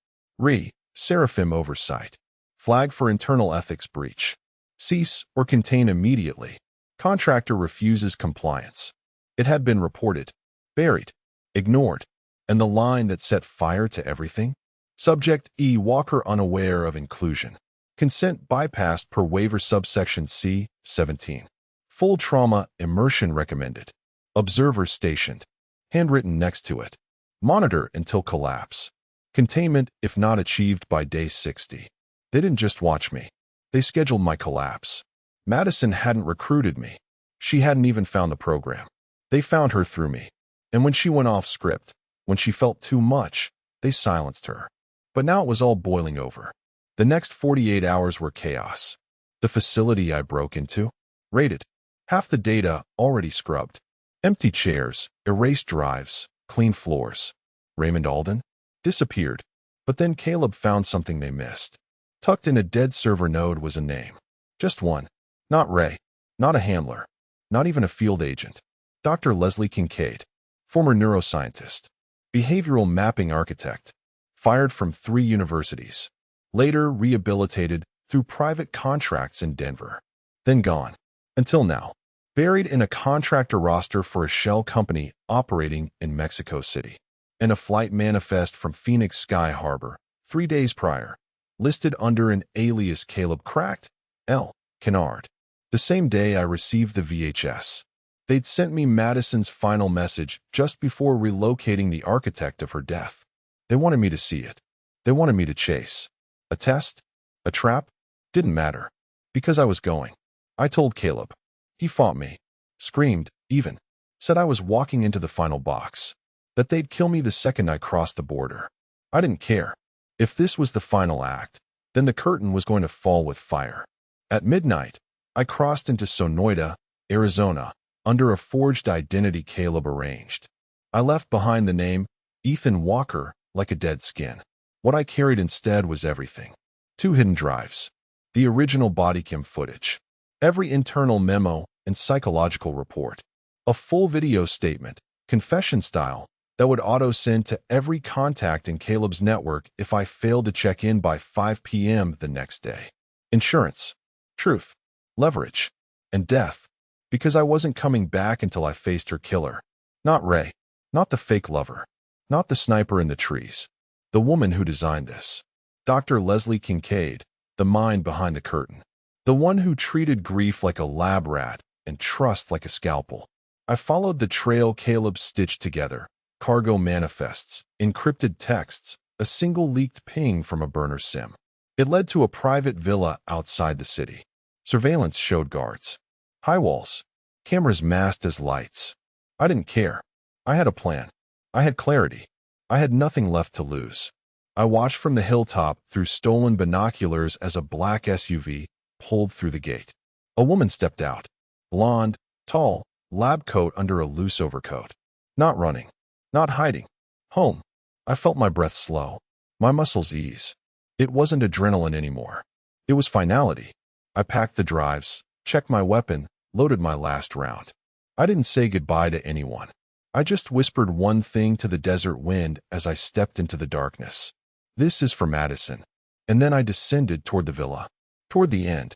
Seraphim oversight. Flag for internal ethics breach. Cease or contain immediately. Contractor refuses compliance. It had been reported. Buried. Ignored. And the line that set fire to everything? Subject E. Walker unaware of inclusion. Consent bypassed per waiver subsection C, 17. Full trauma immersion recommended. Observer stationed. Handwritten next to it. Monitor until collapse. Containment if not achieved by day 60. They didn't just watch me. They scheduled my collapse. Madison hadn't recruited me. She hadn't even found the program. They found her through me. And when she went off script, when she felt too much, They silenced her. But now it was all boiling over. The next 48 hours were chaos. The facility I broke into? Raided. Half the data already scrubbed. Empty chairs, erased drives, clean floors. Raymond Alden? Disappeared. But then Caleb found something they missed. Tucked in a dead server node was a name. Just one. Not Ray. Not a handler. Not even a field agent. Dr. Leslie Kincaid. Former neuroscientist. Behavioral mapping architect. Fired from 3 universities. Later rehabilitated through private contracts in Denver. Then gone. Until now. Buried in a contractor roster for a shell company operating in Mexico City. And a flight manifest from Phoenix Sky Harbor 3 days prior. Listed under an alias Caleb Cracked L. Kennard. The same day I received the VHS. They'd sent me Madison's final message just before relocating the architect of her death. They wanted me to see it. They wanted me to chase. A test? A trap? Didn't matter. Because I was going. I told Caleb. He fought me. Screamed, even. Said I was walking into the final box. That they'd kill me the second I crossed the border. I didn't care. If this was the final act, then the curtain was going to fall with fire. At midnight, I crossed into Sonoyta, Arizona, under a forged identity Caleb arranged. I left behind the name Ethan Walker like a dead skin. What I carried instead was everything. 2 hidden drives. The original bodycam footage. Every internal memo and psychological report. A full video statement, confession style, that would auto-send to every contact in Caleb's network if I failed to check in by 5 p.m. the next day. Insurance, truth, leverage, and death. Because I wasn't coming back until I faced her killer. Not Ray. Not the fake lover. Not the sniper in the trees. The woman who designed this. Dr. Leslie Kincaid, the mind behind the curtain. The one who treated grief like a lab rat and trust like a scalpel. I followed the trail Caleb stitched together. Cargo manifests, encrypted texts, a single leaked ping from a burner sim. It led to a private villa outside the city. Surveillance showed guards. High walls. Cameras masked as lights. I didn't care. I had a plan. I had clarity. I had nothing left to lose. I watched from the hilltop through stolen binoculars as a black SUV pulled through the gate. A woman stepped out. Blonde, tall, lab coat under a loose overcoat. Not running. Not hiding. Home. I felt my breath slow. My muscles ease. It wasn't adrenaline anymore. It was finality. I packed the drives, checked my weapon, loaded my last round. I didn't say goodbye to anyone. I just whispered one thing to the desert wind as I stepped into the darkness. This is for Madison. And then I descended toward the villa. Toward the end.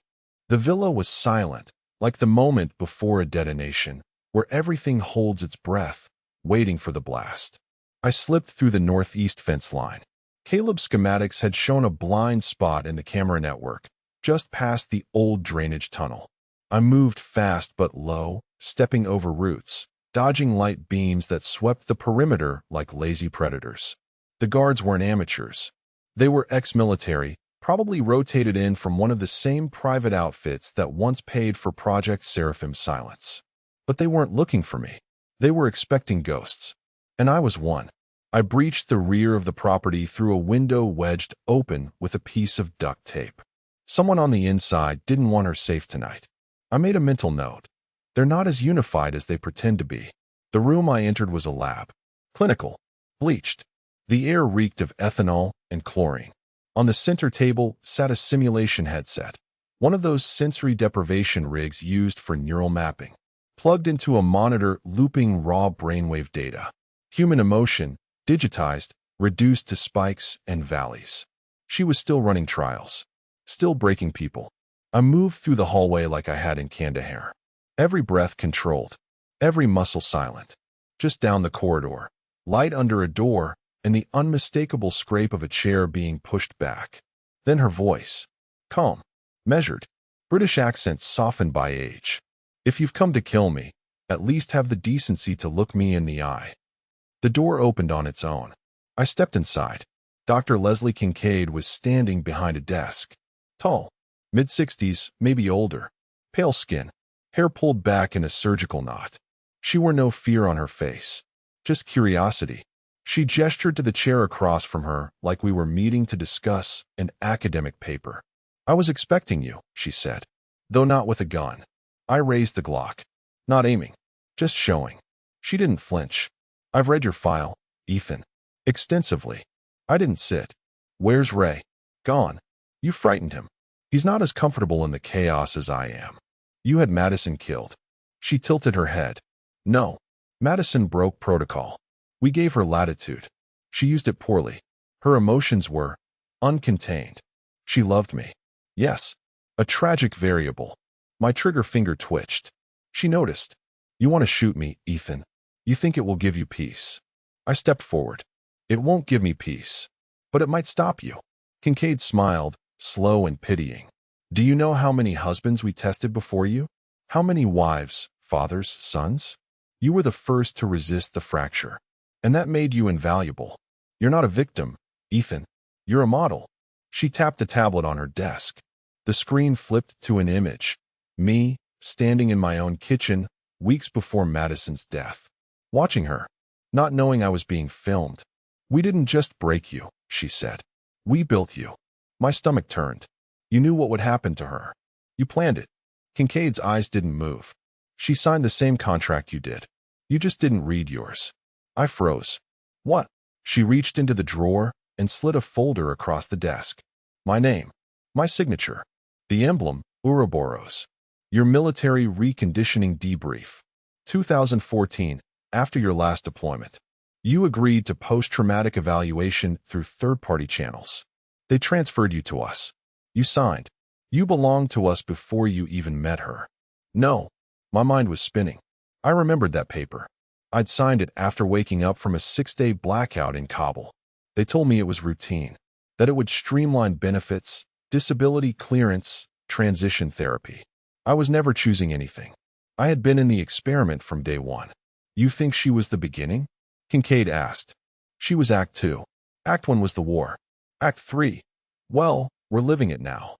The villa was silent, like the moment before a detonation, where everything holds its breath, waiting for the blast. I slipped through the northeast fence line. Caleb's schematics had shown a blind spot in the camera network, just past the old drainage tunnel. I moved fast but low, stepping over roots, dodging light beams that swept the perimeter like lazy predators. The guards weren't amateurs. They were ex-military, probably rotated in from one of the same private outfits that once paid for Project Seraphim's silence. But they weren't looking for me. They were expecting ghosts. And I was one. I breached the rear of the property through a window wedged open with a piece of duct tape. Someone on the inside didn't want her safe tonight. I made a mental note. They're not as unified as they pretend to be. The room I entered was a lab. Clinical. Bleached. The air reeked of ethanol and chlorine. On the center table sat a simulation headset. One of those sensory deprivation rigs used for neural mapping. Plugged into a monitor looping raw brainwave data. Human emotion, digitized, reduced to spikes and valleys. She was still running trials. Still breaking people. I moved through the hallway like I had in Kandahar. Every breath controlled. Every muscle silent. Just down the corridor. Light under a door, and the unmistakable scrape of a chair being pushed back. Then her voice. Calm. Measured. British accent softened by age. If you've come to kill me, at least have the decency to look me in the eye. The door opened on its own. I stepped inside. Dr. Leslie Kincaid was standing behind a desk. Tall. Mid-60s, maybe older. Pale skin. Hair pulled back in a surgical knot. She wore no fear on her face. Just curiosity. She gestured to the chair across from her like we were meeting to discuss an academic paper. I was expecting you, she said, though not with a gun. I raised the Glock. Not aiming, just showing. She didn't flinch. I've read your file, Ethan. Extensively. I didn't sit. Where's Ray? Gone. You frightened him. He's not as comfortable in the chaos as I am. You had Madison killed. She tilted her head. No. Madison broke protocol. We gave her latitude. She used it poorly. Her emotions were uncontained. She loved me. Yes. A tragic variable. My trigger finger twitched. She noticed. You want to shoot me, Ethan. You think it will give you peace. I stepped forward. It won't give me peace. But it might stop you. Kincaid smiled, slow and pitying. Do you know how many husbands we tested before you? How many wives, fathers, sons? You were the first to resist the fracture. And that made you invaluable. You're not a victim, Ethan. You're a model. She tapped the tablet on her desk. The screen flipped to an image. Me, standing in my own kitchen, weeks before Madison's death. Watching her, not knowing I was being filmed. We didn't just break you, she said. We built you. My stomach turned. You knew what would happen to her. You planned it. Kincaid's eyes didn't move. She signed the same contract you did. You just didn't read yours. I froze. What? She reached into the drawer and slid a folder across the desk. My name. My signature. The emblem, Ouroboros. Your military reconditioning debrief. 2014, after your last deployment. You agreed to post-traumatic evaluation through third-party channels. They transferred you to us. You signed. You belonged to us before you even met her. No. My mind was spinning. I remembered that paper. I'd signed it after waking up from a 6-day blackout in Kabul. They told me it was routine, that it would streamline benefits, disability clearance, transition therapy. I was never choosing anything. I had been in the experiment from day one. You think she was the beginning? Kincaid asked. She was Act 2. Act 1 was the war. Act 3. Well, we're living it now.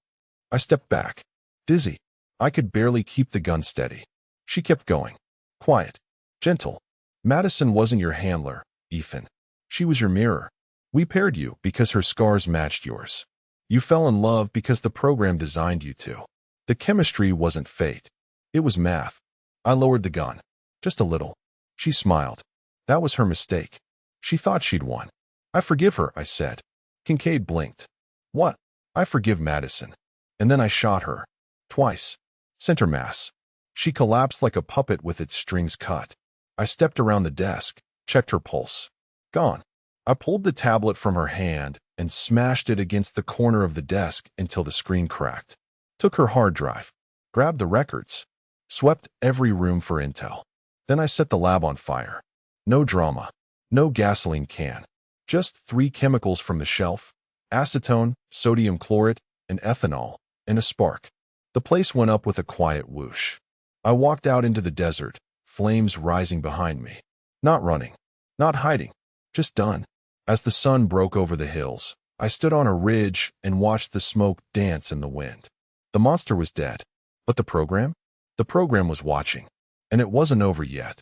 I stepped back. Dizzy. I could barely keep the gun steady. She kept going. Quiet. Gentle. Madison wasn't your handler, Ethan. She was your mirror. We paired you because her scars matched yours. You fell in love because the program designed you to. The chemistry wasn't fate. It was math. I lowered the gun. Just a little. She smiled. That was her mistake. She thought she'd won. I forgive her, I said. Kincaid blinked. What? I forgive Madison. And then I shot her. Twice. Center mass. She collapsed like a puppet with its strings cut. I stepped around the desk, checked her pulse. Gone. I pulled the tablet from her hand and smashed it against the corner of the desk until the screen cracked. Took her hard drive. Grabbed the records. Swept every room for intel. Then I set the lab on fire. No drama. No gasoline can. Just 3 chemicals from the shelf. Acetone, sodium chlorate, and ethanol, and a spark. The place went up with a quiet whoosh. I walked out into the desert, flames rising behind me. Not running. Not hiding. Just done. As the sun broke over the hills, I stood on a ridge and watched the smoke dance in the wind. The monster was dead. But the program? The program was watching. And it wasn't over yet.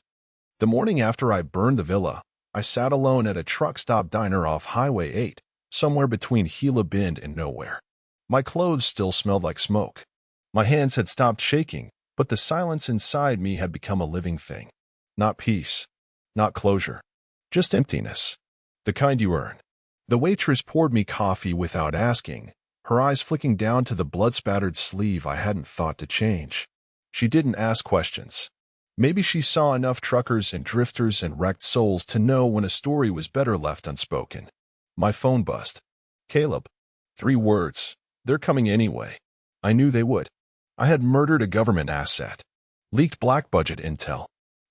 The morning after I burned the villa, I sat alone at a truck stop diner off Highway 8, somewhere between Gila Bend and nowhere. My clothes still smelled like smoke. My hands had stopped shaking, but the silence inside me had become a living thing. Not peace. Not closure. Just emptiness. The kind you earn. The waitress poured me coffee without asking, her eyes flicking down to the blood-spattered sleeve I hadn't thought to change. She didn't ask questions. Maybe she saw enough truckers and drifters and wrecked souls to know when a story was better left unspoken. My phone buzzed. Caleb. 3 words. They're coming anyway. I knew they would. I had murdered a government asset. Leaked black budget intel.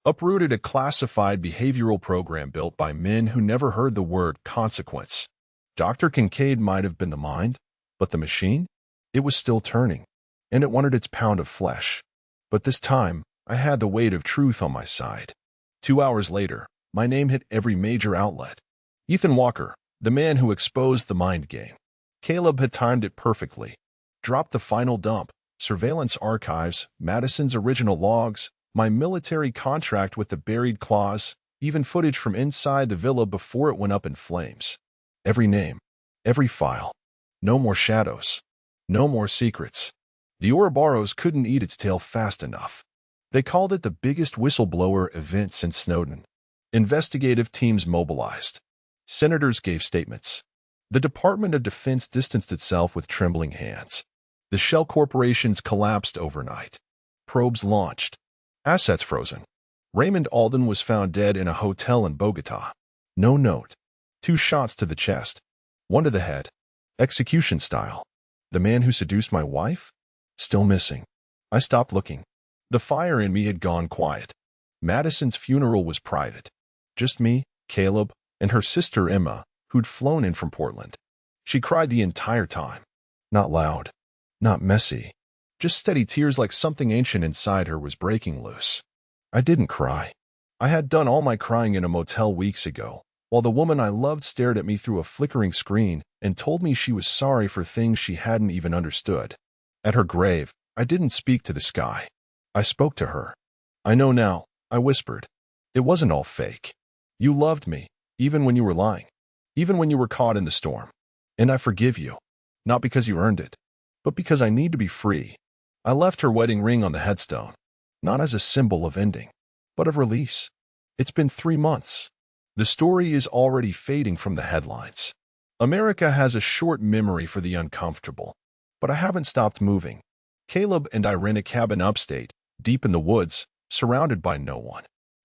Uprooted a classified behavioral program built by men who never heard the word consequence. Dr. Kincaid might have been the mind, but the machine? It was still turning, and it wanted its pound of flesh. But this time, I had the weight of truth on my side. 2 hours later, my name hit every major outlet. Ethan Walker, the man who exposed the mind game. Caleb had timed it perfectly. Dropped the final dump, surveillance archives, Madison's original logs, my military contract with the buried clause, even footage from inside the villa before it went up in flames. Every name, every file. No more shadows. No more secrets. The Ouroboros couldn't eat its tail fast enough. They called it the biggest whistleblower event since Snowden. Investigative teams mobilized. Senators gave statements. The Department of Defense distanced itself with trembling hands. The shell corporations collapsed overnight. Probes launched. Assets frozen. Raymond Alden was found dead in a hotel in Bogota. No note. 2 shots to the chest. 1 to the head. Execution style. The man who seduced my wife? Still missing. I stopped looking. The fire in me had gone quiet. Madison's funeral was private. Just me, Caleb, and her sister Emma, who'd flown in from Portland. She cried the entire time. Not loud. Not messy. Just steady tears like something ancient inside her was breaking loose. I didn't cry. I had done all my crying in a motel weeks ago, while the woman I loved stared at me through a flickering screen and told me she was sorry for things she hadn't even understood. At her grave, I didn't speak to the sky. I spoke to her. I know now, I whispered. It wasn't all fake. You loved me, even when you were lying. Even when you were caught in the storm. And I forgive you. Not because you earned it, but because I need to be free. I left her wedding ring on the headstone, not as a symbol of ending, but of release. It's been 3 months. The story is already fading from the headlines. America has a short memory for the uncomfortable, but I haven't stopped moving. Caleb and I rent a cabin upstate, deep in the woods, surrounded by no one.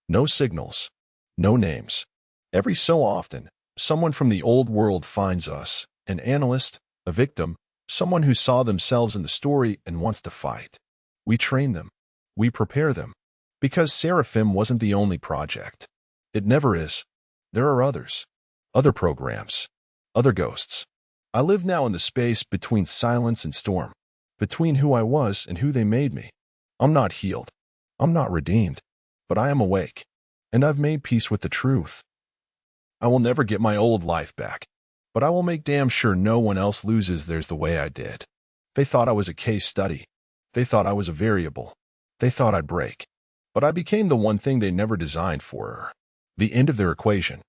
No signals. No names. Every so often, someone from the old world finds us, an analyst, a victim, someone who saw themselves in the story and wants to fight. We train them. We prepare them. Because Seraphim wasn't the only project. It never is. There are others. Other programs. Other ghosts. I live now in the space between silence and storm. Between who I was and who they made me. I'm not healed. I'm not redeemed. But I am awake. And I've made peace with the truth. I will never get my old life back. But I will make damn sure no one else loses theirs the way I did. They thought I was a case study. They thought I was a variable. They thought I'd break. But I became the one thing they never designed for her. The end of their equation.